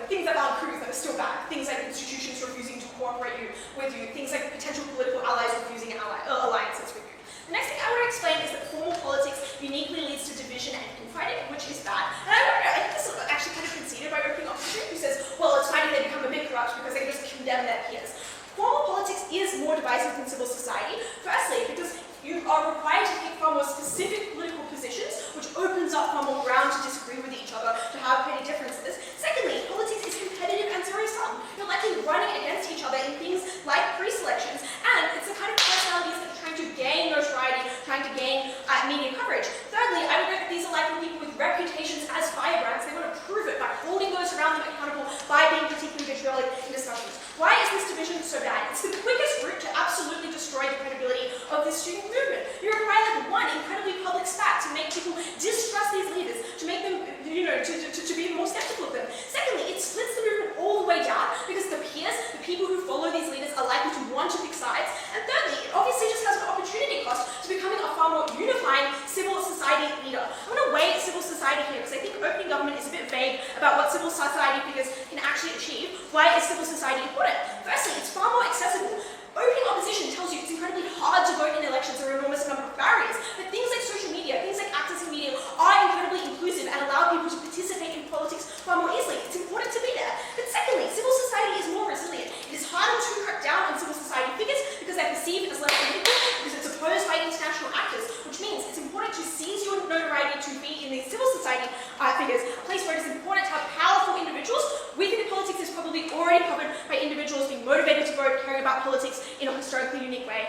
things that aren't coups that are still bad. Things like institutions refusing to cooperate with you, things like potential political allies refusing alliances with you. The next thing I want to explain is that formal politics uniquely leads to division and infighting, which is bad. And I think this is actually kind of conceded by opening opposition, who says, well, it's fine if they become a bit corrupt because they just condemn their peers. Formal politics is more divisive than civil society, firstly, because you are required to take far more specific political positions, which opens up far more ground to disagree with each other, to have petty differences. Secondly, politics is competitive and zero-sum. You're likely running against each other in things like pre-selections, and it's the kind of personalities that are trying to gain notoriety, trying to gain media coverage. Thirdly, I would note that these are likely people with reputations as firebrands. They want to prove it by holding those around them accountable, by being particularly vitriolic in discussions. Why is this division so bad? It's the quickest route to absolutely destroy the credibility of this student movement. You require one incredibly public spat to make people distrust these leaders, to make them, to be more skeptical of them. Secondly, it splits the movement all the way down because the peers, the people who follow these leaders, are likely to want to pick sides. And thirdly, it obviously just has an opportunity cost to becoming a far more unifying civil society leader. I'm going to weigh civil society here because I think opening government is a bit vague about what civil society figures can actually achieve. Why is civil society important? Firstly, it's far more accessible. Opening opposition tells you it's incredibly hard to vote in elections. There are an enormous number of barriers. But things like social media, things like accessing media are incredibly inclusive and allow people to participate in politics far more easily. It's important to be there. But secondly, civil society is more resilient. It is harder to crack down on civil society figures because they're perceived as less political, because it's opposed by international actors, which means it's important to seize your notoriety to be in these civil society figures, a place where it is important to have powerful individuals. Within politics is probably already covered by individuals being about politics in a historically unique way.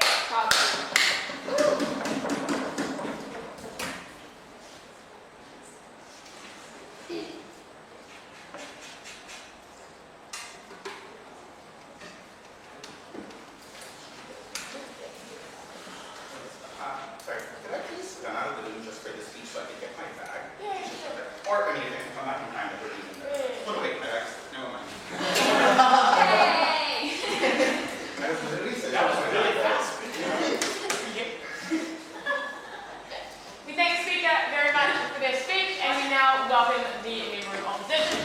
Sorry, could I please run out of the room just for this speech so I can get my bag? Yeah, sure. Or, I mean, if I can come back in time, I would even know. Yeah. Oh, no, wait, my bag's, never mind. Yay! I was literally saying That was really fast. We thank the speaker very much for their speech, and we now welcome the member of opposition.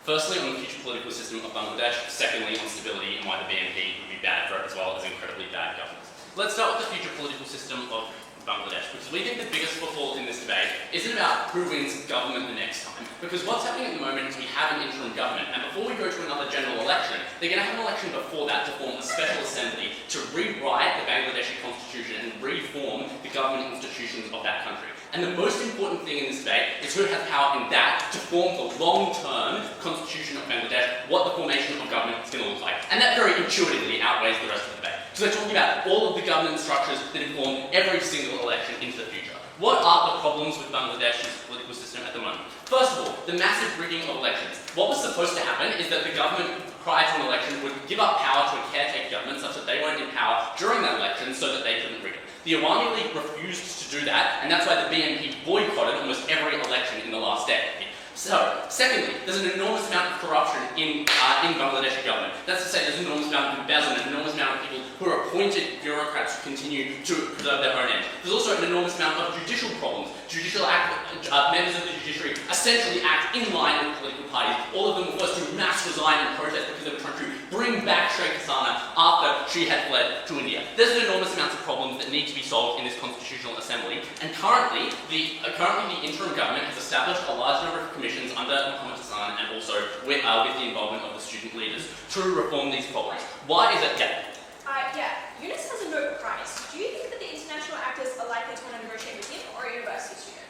Firstly, on the future political system of Bangladesh. Secondly, on stability and why the BNP would be bad for it, as well as incredibly bad governance. Let's start with the future political system of Bangladesh, because we think the biggest football in this debate isn't about who wins government the next time, because what's happening at the moment is we have an interim government, and before we go to another general election, they're going to have an election before that to form a special assembly to rewrite the Bangladeshi constitution and reform the government institutions of that country. And the most important thing in this debate is who has power in that to form the long-term constitution of Bangladesh, what the formation of government is going to look like. And that very intuitively outweighs the rest of the debate. So they're talking about all of the governance structures that inform every single election into the future. What are the problems with Bangladesh's political system at the moment? First of all, the massive rigging of elections. What was supposed to happen is that the government, prior to an election, would give up power to a caretaker government such that they weren't in power during that election so that they couldn't rig it. The Awami League refused to do that, and that's why the BNP boycotted almost every election in the last decade. So, secondly, there's an enormous amount of corruption in Bangladeshi government. That's to say, there's an enormous amount of embezzlement, an enormous amount of people who are appointed bureaucrats who continue to preserve their own end. There's also an enormous amount of judicial problems. Members of the judiciary essentially act in line with political parties. All of them were forced to mass resign and protest because they were trying to bring back Sheikh Hasina after she had fled to India. There's an enormous amount of problems that need to be solved in this constitutional assembly, and currently the interim government has established a large number of commissions under Mohammed Hassan and also with the involvement of the student leaders to reform these problems. Why is it dead? Yunus has a note of price. Do you think that the international actors are likely to want to negotiate with him or a university student?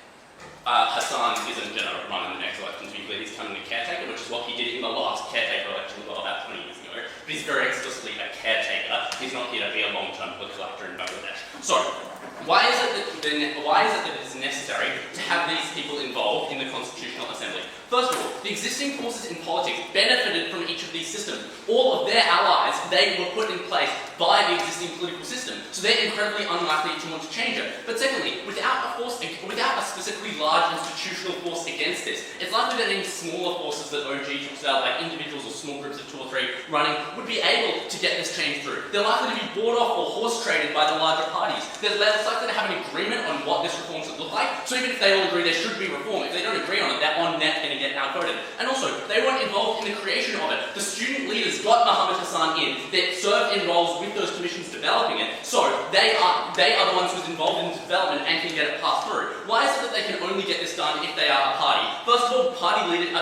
Hassan isn't going to run in the next election, to be clear. He's coming a caretaker, which is what he did in the last caretaker election about 20 years ago. But he's very explicitly a caretaker. He's not here to be a long-term political actor in Bangladesh. So, why is it that it is necessary to have these people involved in the Constitutional Assembly? First of all, the existing forces in politics benefited from each of these systems. All of their allies, they were put in place by the existing political system, so they're incredibly unlikely to want to change it. But secondly, without a specifically large institutional force against this, it's likely that any smaller forces that OG talks about, like individuals or small groups of 2 or 3 running, would be able to get this change through. They're likely to be bought off or horse traded by the larger parties. They're less likely to have an agreement on what this reform should look like, so even if they all agree there should be reform, if they don't agree on it, they're on net going to get outvoted. And also, they weren't involved in the creation of it. The student leaders got Mohammed Hassan in, that served in roles with those commissions developing it, so they are the ones who's involved in the development and can get it passed through. Why is it that they can only get this done if they are a party? First of all,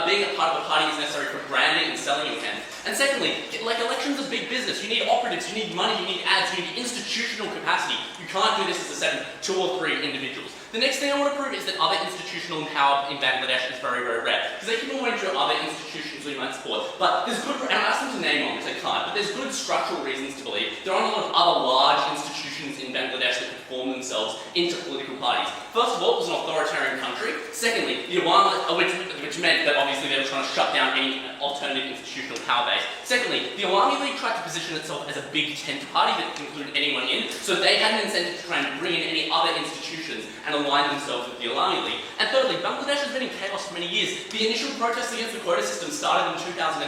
being a part of a party is necessary for branding and selling your candidates. And secondly, like elections are big business. You need operatives, you need money, you need ads, you need institutional capacity. You can't do this as a set of 2 or 3 individuals. The next thing I want to prove is that other institutional power in Bangladesh is very, very rare. Because they keep on pointing to other institutions we might support. But there's good, and I asked them to name one, which they can't, but there's good structural reasons to believe there aren't a lot of other large institutions in Bangladesh that could form themselves themselves into political parties. First of all, it was an authoritarian country. Secondly, the Awami, which meant that obviously they were trying to shut down any alternative institutional power base. Secondly, the Awami League tried to position itself as a big tent party that could include anyone in, so they had an incentive to try and bring in any other institutions and align themselves with the Awami League. And thirdly, Bangladesh has been in chaos for many years. The initial protests against the quota system started in 2018,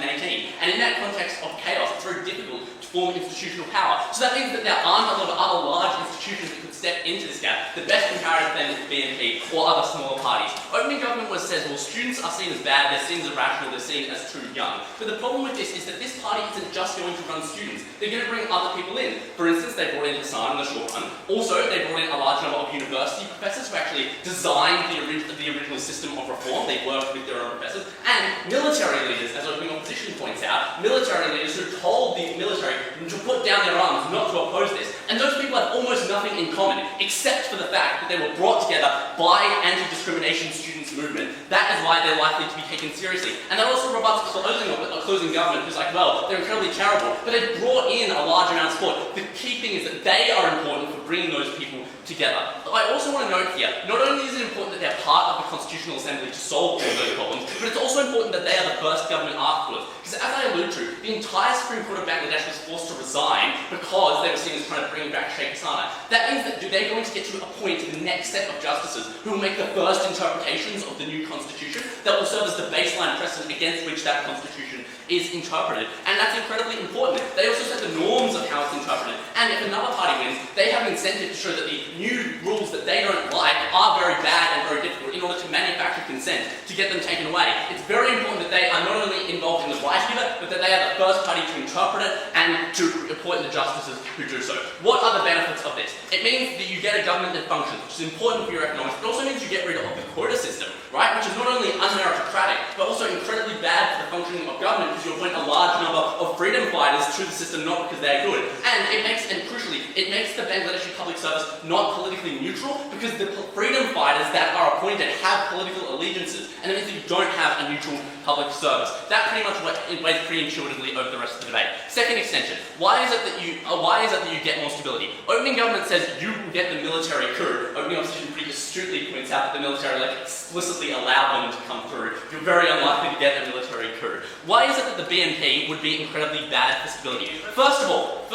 and in that context of chaos, it's very difficult to form institutional power. So that means that there aren't a lot of other large institutions that could step into this gap. The best comparative then is BNP or other smaller parties. Opening government says, well, students are seen as bad, they're seen as irrational, they're seen as too young. But the problem with this is that this party isn't just going to run students, they're going to bring other people in. For instance, they brought in Hassan in the short run. Also, they brought in a large number of university professors who actually designed the original system of reform. They worked with their own professors. And military leaders, as opening opposition points out, military leaders who told the military to put down their arms, not to oppose this. And those people have almost nothing in common, except for the fact that they were brought together by anti-discrimination students movement. That is why they're likely to be taken seriously. And that also rebuts closing government, who's like, well, they're incredibly terrible, but they brought in a large amount of support. The key thing is that they are important for bringing those people together. I also want to note here, not only is it important that they're part of the Constitutional Assembly to solve all those problems, but it's also important that they are the first government afterwards. Because as I alluded to, the entire Supreme Court of Bangladesh was forced to resign because they were seen as trying to bring back Sheikh Hasina. That means that they're going to get to appoint the next set of justices who will make the first interpretations of the new constitution that will serve as the baseline precedent against which that constitution is interpreted. And that's incredibly important. They also set the norms of how it's interpreted. And if another party wins, they have an incentive to show that the new rules that they don't like are very bad and very difficult in order to manufacture consent to get them taken away. It's very important that they are not only involved in the writing of it, but that they are the first party to interpret it and to appoint the justices who do so. What are the benefits of this? It means that you get a government that functions, which is important for your economics. It also means you get rid of the quota system, right? Which is not only unmeritocratic, but also incredibly bad for the functioning of government because you appoint a large number of freedom fighters to the system not because they're good. And it makes, and crucially, it makes the Bangladeshi public service not politically neutral because the freedom fighters that are appointed have political allegiances. And it means that you don't have a neutral public service. That pretty much weighs pretty intuitively over the rest of the debate. Second extension. Why is it that you get more stability? Opening government says you will get the military coup. Opening opposition pretty astutely points out that the military explicitly allowed them to come through. You're very unlikely to get a military coup. Why is it that the BNP would be incredibly bad for stability? First of all,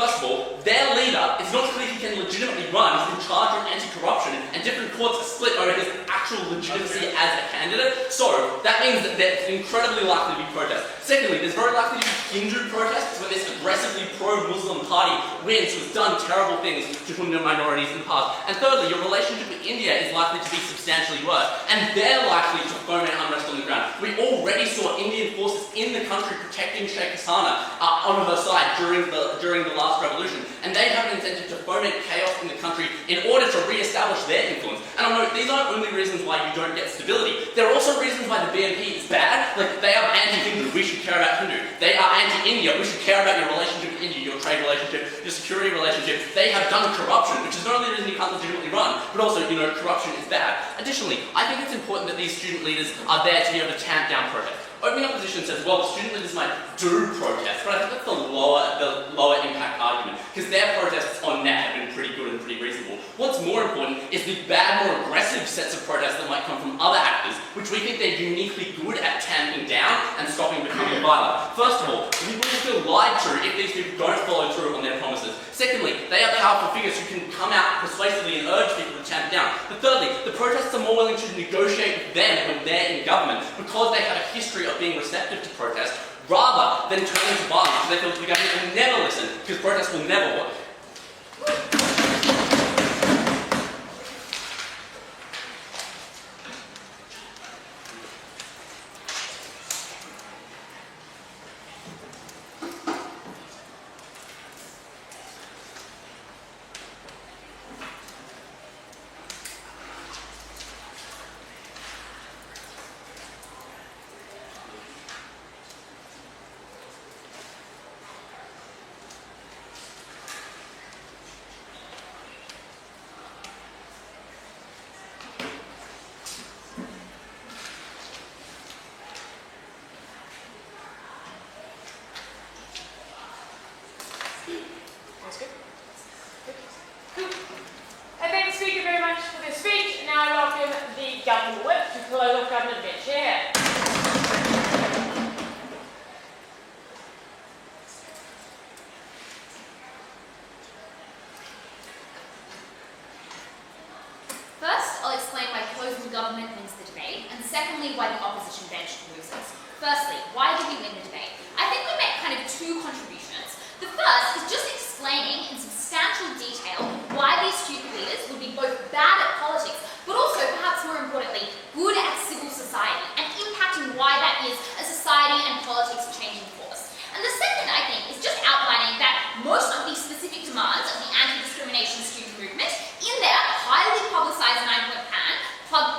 their leader is not clear he can legitimately run. He's in charge of anti-corruption, and different courts are split over his actual legitimacy as a candidate. So that means that there's incredibly likely to be protests. Secondly, there's very likely to be Hindu protests when this aggressively pro-Muslim party wins, who's done terrible things to Hindu minorities in the past. And thirdly, your relationship with India is likely to be substantially worse, and they're likely to foment unrest on the ground. We already saw Indian forces in the country protecting Sheikh Hasina on her side during the last revolution, and they have an incentive to foment chaos in the country in order to re-establish their influence. And I'll note, these aren't only reasons why you don't get stability. There are also reasons why the BNP is bad. Like, they are anti-Hindu, we should care about Hindu. They are anti-India, we should care about your relationship with India, your trade relationship, your security relationship. They have done corruption, which is not only the reason you can't legitimately run, but also, corruption is bad. Additionally, I think it's important that these student leaders are there to be able to tamp down protest. Opening opposition says, well, student leaders might do protests, but I think that's the lower impact argument, because their protests on net have been pretty good and pretty reasonable. What's more important is the bad, more aggressive sets of protests that might come from other actors, which we think they're uniquely good at tamping down and stopping becoming violent. First of all, people will feel lied to if these people don't follow through on their promises. Secondly, they are powerful figures who can come out persuasively and urge people to tamp down. But thirdly, the protesters are more willing to negotiate with them when they're in government because they have a history of being receptive to protest rather than turning to violence because they feel the government will never listen because protests will never work. And then speaker welcome the Government Whip to pull out of Government their chair. First, I'll explain why closing government wins the debate, and secondly, why the opposition bench loses. Firstly, why did we win the debate? I think we made kind of two contributions. The first is just explaining in substantial detail why these student leaders would be both bad at politics, but also, perhaps more importantly, good at civil society, and impacting why that is a society and politics changing force. And the second, I think, is just outlining that most of the specific demands of the anti-discrimination student movement in their highly publicized 9-point plan,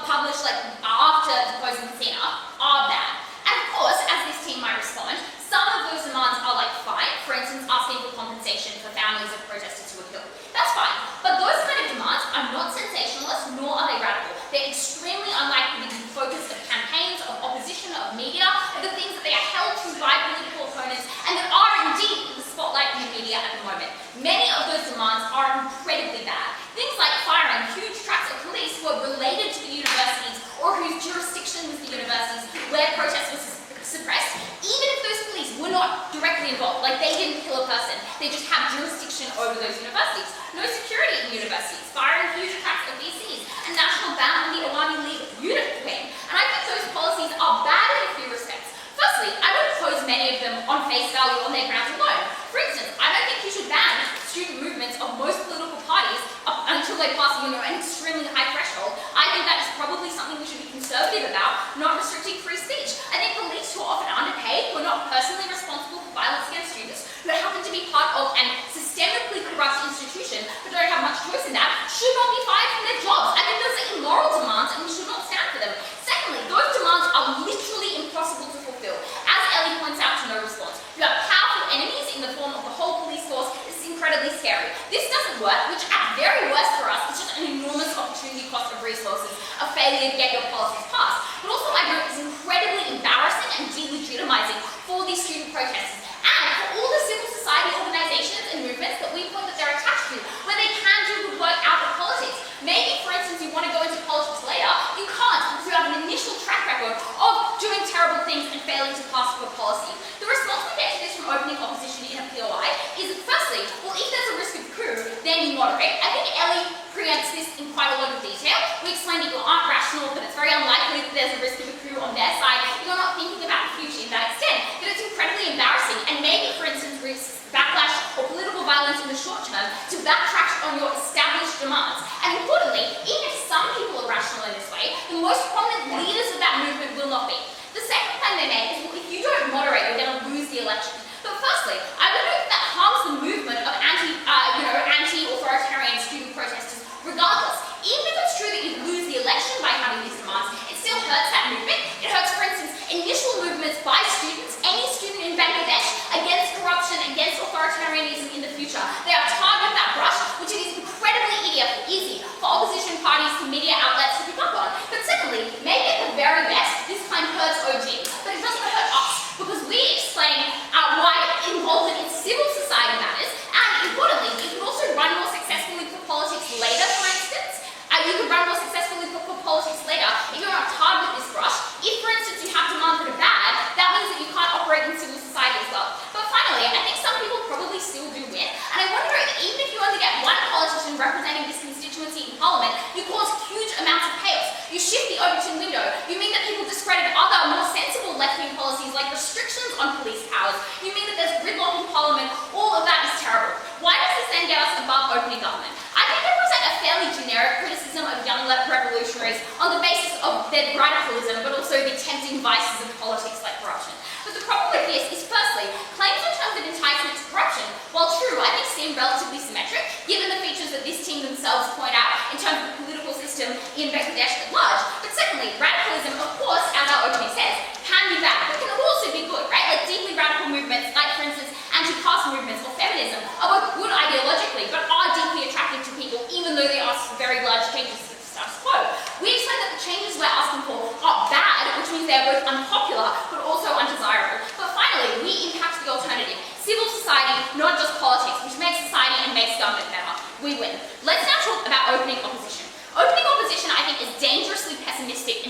published like after deposing Casino, are bad. And of course, as this team might respond, some of those demands are like fine, for instance, asking for compensation for families of protesters who were killed. That's fine. But those kind of demands are not sensationalist, nor are they radical. They're extremely unlikely to be the focus of campaigns, of opposition, of media, and the things that they are held to by political opponents, and that are indeed in the spotlight in the media at the moment. Many of those demands are incredibly bad. Things like firing huge tracts of police who are related to the universities or whose jurisdiction was the universities where protests were suppressed, even if those police were not directly involved, like they didn't kill a person, they just have jurisdiction over those universities. No security in universities, firing huge tracts of VCs, a national ban on the Awami League unit wing. And I think those policies are bad in a few respects. Firstly, I would oppose many of them on face value on their grounds alone. For instance, I don't think you should ban student movements of most political parties until they pass an extremely high threshold. I think that is probably something we should be conservative about, not restricting free speech. I think police who are often underpaid, who are not personally responsible for violence against students, who happen to be part of an systemically corrupt institution, but don't have much choice in that, should not be fired from their jobs. I think those are immoral demands and we should not stand for them. Secondly, those demands are literally impossible to fulfill. As Ellie points out to no response, you have powerful enemies in the form of the whole police force. This is incredibly scary. This doesn't work, which at very worst for us is just an enormous opportunity cost of resources, a failure to get your policies passed. But also I know it's incredibly embarrassing and delegitimizing for these student protesters and for all the civil society organizations and movements that we point that they're attached to, where they can do good work out of politics. Maybe, for instance, you want to go into politics later, you can't because you have an initial track record of doing terrible things and failing to pass good policy. The response we get to this from opening opposition in a POI is that firstly, well, if there's a risk of coup, then you moderate. I think Ellie preempts this in quite a lot of detail. We explained that you aren't rational, that it's very unlikely that there's a risk of a coup on their side. You're not thinking about the future to that extent, that it's incredibly embarrassing and maybe, for instance, risks backlash or political violence in the short term to backtrack on your established demands. And importantly, even if some people are rational in this way, the most prominent leaders of that movement will not be. The second claim they make is, well, if you don't moderate, you're going to lose the election. But firstly, I would note that harms the movement of anti-authoritarian student protesters regardless. Even if it's true that you lose the election by having these demands, it still hurts that movement. It hurts, for instance, initial movements by students, any student in Bangladesh, against corruption, against authoritarianism in the future. They are tarred with that brush, which it is incredibly easy for opposition parties to media outlets to pick up on. But secondly, maybe at the very best, this claim hurts OG, but it doesn't hurt us, because we explain why involvement in civil society matters, and importantly, you can also run more successfully for politics later, for instance. You can run more successfully for politics later if you're not tarred with this brush. If, for instance, you have demands that are bad, that means that you can't operate in civil society as well. But finally, I think some people probably still do win, and I wonder that even if you only get one politician representing this constituency in Parliament, you cause huge amounts of chaos. You shift the Overton window. You mean that people discredit other, more sensible left-wing policies like restrictions on police powers. You mean that there's gridlock in Parliament. All of that is terrible. Why does this then get us above opening government? I think they present a fairly generic criticism of young left revolutionaries on the basis of their radicalism, but also the tempting vices of politics like corruption. But the problem with this is, firstly, claims in terms of enticement to corruption, while true, I think seem relatively symmetric, given the features that this team themselves point out in terms of the political system in Bangladesh at large. But secondly, radicalism, of course, as our opening says, can be bad, but can also be good, right? Like deeply radical movements, like for instance, anti-caste movements or feminism, are both good ideologically, but are deeply attractive to people, even though they ask for very large changes to the status quo. We explain that the changes we're asking for are bad, which means they're both unpopular, but also undesirable. But finally, we impact the alternative. Civil society, not just politics, which makes society and makes government better. We win. Let's now talk about opening opposition. Opening opposition, I think, is dangerous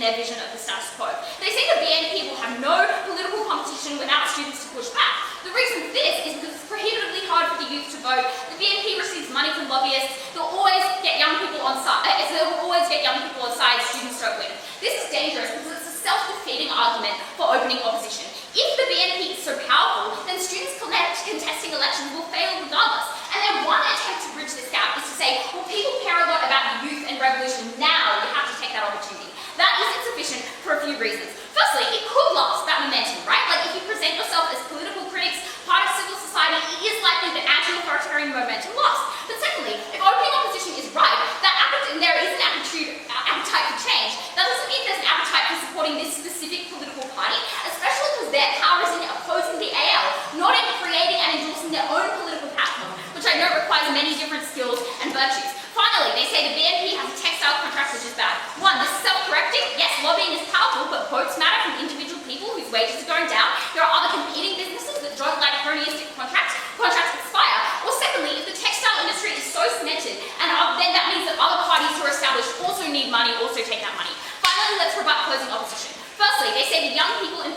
in their vision of the status quo. They say the BNP will have no political competition without students to push back. The reason for this is because it's prohibitively hard for the youth to vote. The BNP receives money from lobbyists. They'll always get young people on side. Students don't win. This is dangerous because it's a self-defeating argument for opening opposition. If the BNP is so powerful, then students contesting elections will fail regardless. And then one attempt to bridge this gap is to say, well, people care a lot about the youth and revolution now. You have to take that opportunity. That is insufficient for a few reasons. Firstly, it could last that momentum, right? Like if you present yourself as political critics, part of civil society, it is likely that anti-authoritarian momentum lasts. But secondly, if opening opposition is right, and there is an appetite for change, that doesn't mean there's an appetite for supporting this specific political party, especially because their power is in opposing the AL, not in creating and endorsing their own political platform, which I know requires many different skills and virtues. Finally, they say the BNP has a textile contract, which is bad. One, this is self-correcting. Yes, lobbying is powerful, but votes matter from individual people whose wages are going down. There are other competing businesses that don't like cronyistic contracts. Contracts expire. Or secondly, if the textile industry is so cemented, and then that means that other parties who are established also need money, also take that money. Finally, let's rebut closing opposition. Firstly, they say that young people in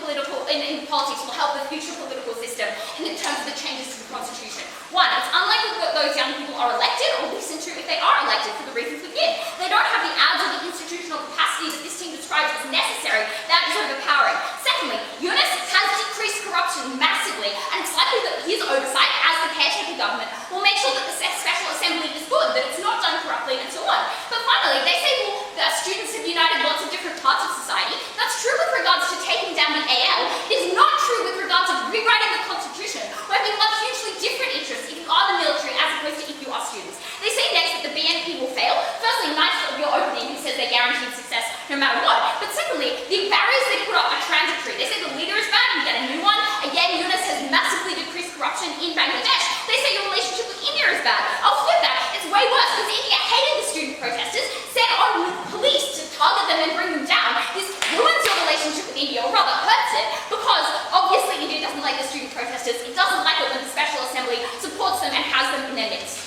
politics will help the future political system in terms of the changes to the constitution. One, it's unlikely that those young people are elected or listened to if they are elected for the reasons we give. They don't have the ads or the institutional capacity that this team describes as necessary. That is overpowering. Secondly, Yunus has decreased corruption massively, and it's likely that his oversight as the caretaker government will make sure that the Special Assembly is good, that it's not done corruptly, and so on. But finally, they say, well, the students have united lots of different parts of society. That's true with regards to taking down the AL. It is not true with regards to rewriting the Constitution, where people have hugely different interests if you are the military as opposed to if you are students. They say next that the BNP will fail. Firstly, nice of your opening who says they're guaranteed success no matter what. But secondly, the barriers they put up are transitory. They say the leader is bad, you get a new one. Again, Yunus has massively decreased corruption in Bangladesh. They say your relationship with India is bad. I'll flip that. It's way worse because India hated the student protesters, sent on police to target them and bring them down. This ruins your relationship with India, or rather hurts it, because obviously India doesn't like the student protesters. It doesn't like it when the Special Assembly supports them and has them in their midst.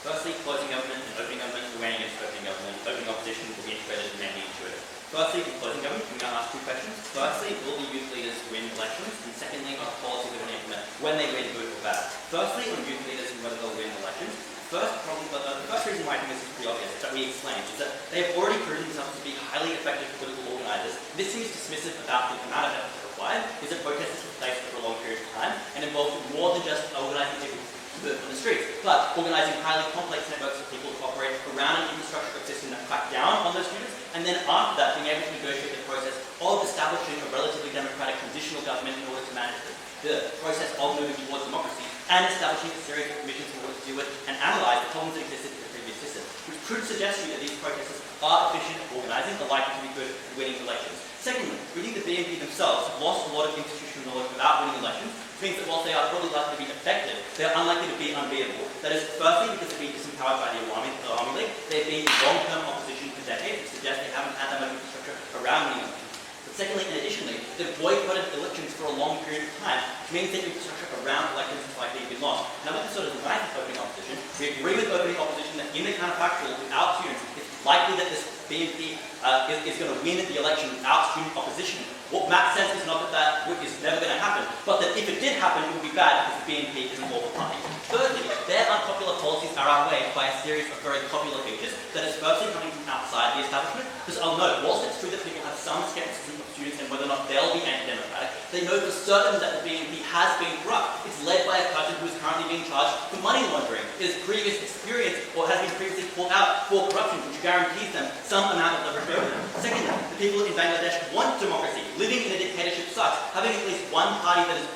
Firstly, closing government and opening government, the weighing against opening government. Opening opposition will be integrated and mainly intuitive. Firstly, in closing government, we now ask two questions. Firstly, will the youth leaders win elections? And secondly, are the policies they're going to implement when they win good or bad? Firstly, on youth leaders and whether they'll win elections. The first reason why I think this is pretty obvious, that we explained, is that they have already proven themselves to be highly effective political organisers. This seems dismissive about the amount of effort required, is that protests took place over a long period of time and involved more than just organising people on the streets, but organising highly complex networks of people to operate around an infrastructure system that cracked down on those students, and then after that being able to negotiate the process of establishing a relatively democratic transitional government in order to manage the process of moving towards democracy, and establishing a series of commissions in order to deal with and analyse the problems that existed in the previous system, which could suggest to you that these protesters are efficient at organising, are likely to be good at winning elections. Secondly, we think the BNP themselves have lost a lot of institutional knowledge about winning elections, which means that whilst they are probably likely to be effective, they are unlikely to be unbeatable. That is, firstly, because they've been disempowered by the Army League, they've been in long-term opposition for decades, which suggests they haven't had that much infrastructure around the election. But secondly, and additionally, they've boycotted elections for a long period of time, which means that infrastructure around elections is likely to be lost. Now, with the sort of design of opening opposition, we agree with opening opposition that in the counterfactual, without students, it's likely that this BNP is going to win the election without student opposition. What Matt says is not that that is never going to happen, but that if it did happen, it would be bad because the BNP is an awful party. Thirdly, their unpopular policies are outweighed by a series of very popular features that is firstly coming from outside the establishment, because I'll note, whilst it's true that people have some skepticism of students and whether or not they'll be anti-democratic, they know for certain that the BNP has been corrupt. It's led by a person who is currently being charged for money laundering. It has previous experience or has been previously called out for corruption, which guarantees them some amount of leverage over them. Secondly, the people in Bangladesh want democracy. Living in a dictatorship sucks. Having at least one party that is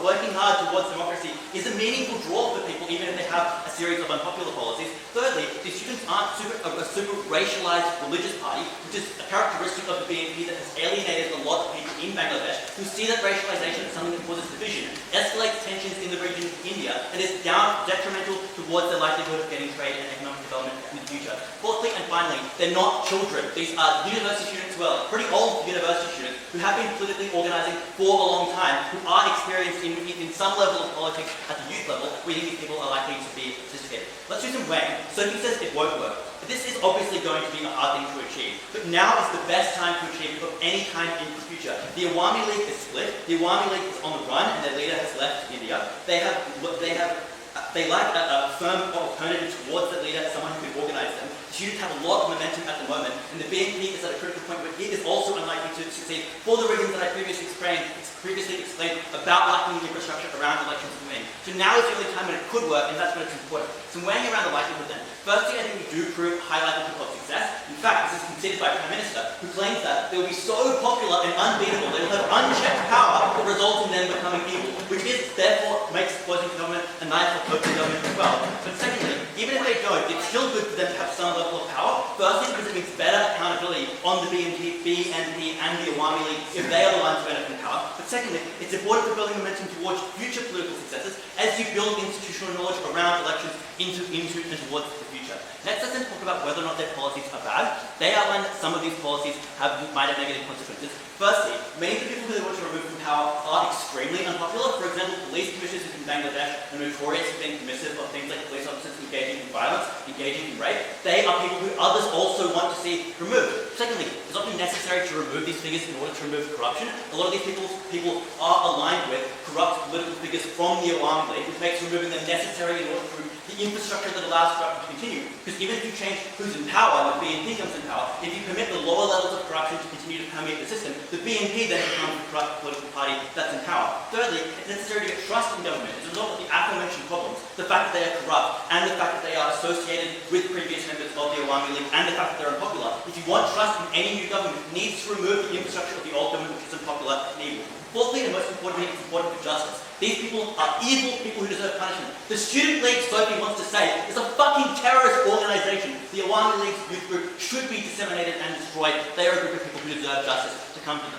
working hard towards democracy is a meaningful draw for people, even if they have a series of unpopular policies. Thirdly, the students aren't a super racialized religious party, which is a characteristic of the BNP that has alienated a lot of people in Bangladesh who see that racialization as something that causes division, escalates tensions in the region of India, and is detrimental towards the likelihood of getting trade and economic development in the future. Fourthly and finally, they're not children. These are university students as well, pretty old university students who have been politically organizing for a long time, who are experienced in some level of politics at the youth level. We think these people are likely to be sophisticated. Let's do some weighing. Sophie says it won't work. This is obviously going to be a hard thing to achieve, but now is the best time to achieve it of any time in the future. The Awami League is split, the Awami League is on the run, and their leader has left India. They like a firm alternative towards the leader, someone who can organize them. Students have a lot of momentum at the moment, and the BNP is at a critical point where it is also unlikely to succeed for the reasons that I previously explained about lacking the infrastructure around elections to win. So now is the only time when it could work, and that's when it's important. So weighing around the likelihood then. Firstly, I think we do prove high likelihood of success. In fact, this is conceded by Prime Minister, who claims that they will be so popular and unbeatable, they will have unchecked power that results in them becoming evil, which is, therefore, makes opposing government a knife for opposing government as well. But secondly, even if they don't, it's still good for them to have some level of power. Firstly, because it means better accountability on the BNP and the Awami League if they are the ones who benefit from power. But secondly, it's important for building momentum towards future political successes as you build institutional knowledge around elections into and towards the future. Next, let's then talk about whether or not their policies are bad. They outline that some of these policies might have negative consequences. Firstly, many of the people who they want to remove from power are extremely unpopular. For example, police commissioners in Bangladesh are notorious for being permissive of things like police officers engaging in violence, engaging in rape. They are people who others also want to see removed. Secondly, it's often necessary to remove these figures in order to remove corruption. A lot of these people are aligned with corrupt political figures from the Awami League, which makes removing them necessary in order to remove the infrastructure that allows corruption to continue. Because even if you change who's in power, the BNP comes in power, if you permit the lower levels of corruption to continue to permeate the system, the BNP then becomes the corrupt political party that's in power. Thirdly, it's necessary to get trust in government. As a result of the aforementioned problems, the fact that they are corrupt, and the fact that they are associated with previous members of the Awami League, and the fact that they're unpopular, if you want trust in any new government, it needs to remove the infrastructure of the old government, which is unpopular and evil. Fourthly, and most importantly, it's important for justice. These people are evil people who deserve punishment. The Student League, Sophie wants to say, is a fucking terrorist organization. The Awami League's youth group should be disseminated and destroyed. They are a group of people who deserve justice to come to them.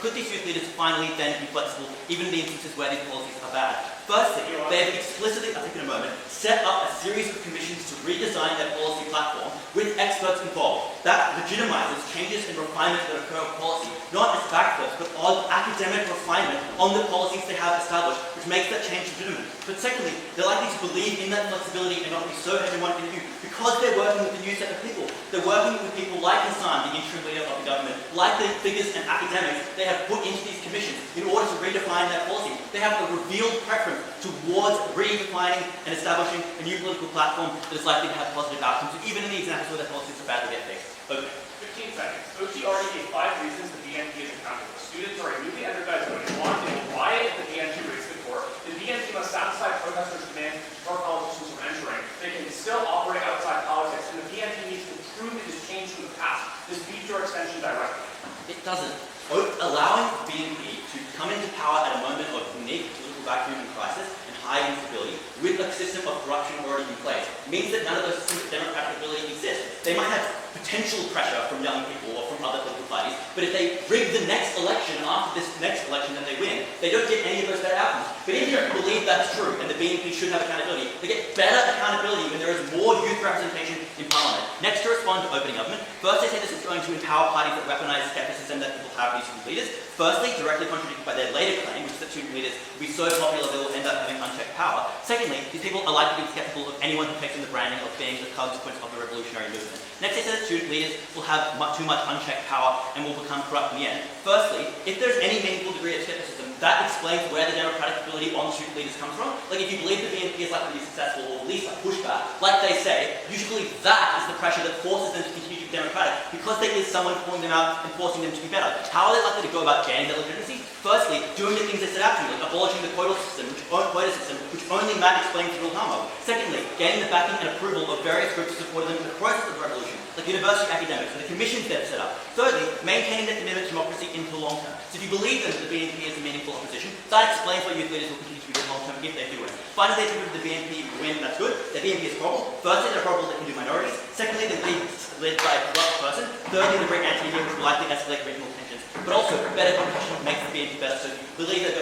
Could these youth leaders finally then be flexible, even in the instances where these policies are bad? Firstly, they have explicitly, I think in a moment, set up a series of commissions to redesign their policy platform with experts involved. That legitimizes changes and refinements that occur of policy, not as backflips, but on academic refinement on the policies they have established, which makes that change legitimate. But secondly, they're likely to believe in that flexibility and not be so everyone can do, because they're working with a new set of people. They're working with people like Hassan, the interim leader of the government, like the figures and academics they have put into these commissions in order to redefine their policy. They have a revealed preference towards redefining and establishing a new political platform that is likely to have positive outcomes, even in the examples where their policies are badly get fixed. Okay. 15 seconds. OT already gave 5 reasons the BNP is accountable. Students are a newly energized voting bloc. They will riot if the BNP breaks the court. The BNP must satisfy protesters' demand to deter politicians from entering. They can still operate outside politics, and the BNP needs to prove it has changed from the past. This beats your extension directly. It doesn't. Allowing the BNP to come into power at a moment of unique political vacuum and crisis and high instability with a system of corruption already in place means that none of those systems of democratic ability exist. They might have potential pressure from young people or from other political parties, but if they rig the next election, and after this next election then they win, they don't get any of those better outcomes. But if you believe that's true, and the BNP should have accountability, they get better accountability when there is more youth representation in Parliament. Next, to respond to opening government, first they say this is going to empower parties that weaponize skepticism that people have for student leaders. Firstly, directly contradicted by their later claim, which is that student leaders will be so popular they will end up having unchecked power. Secondly, these people are likely to be skeptical of anyone who takes in the branding of being the consequence of the revolutionary movement. Next, they say that student leaders will have too much unchecked power and will become corrupt in the end. Firstly, if there's any meaningful degree of skepticism, that explains where the democratic ability on student leaders comes from. Like, if you believe the BNP is likely to be successful, or at least like pushback, like they say, usually that is the pressure that forces them to continue to be democratic, because there is someone calling them out and forcing them to be better. How are they likely to go about gaining their legitimacy? Firstly, doing the things they set out to, like abolishing the quota system, which only Matt explained to real harm of. Secondly, gaining the backing and approval of various groups who supported them in the process of the revolution, like university academics and the commissions they've set up. Thirdly, maintaining their commitment to democracy into the long term. So if you believe that the BNP is a meaningful opposition, that explains why youth leaders will continue to be good long term if they do win. Finally, they think that the BNP win, that's good. The BNP is horrible. Firstly, they're horrible, they can do minorities. Secondly, they're led by a corrupt person. Thirdly, they're great anti-union, which will likely escalate regional tensions. But also, better competition makes the BNP better. So if you believe they're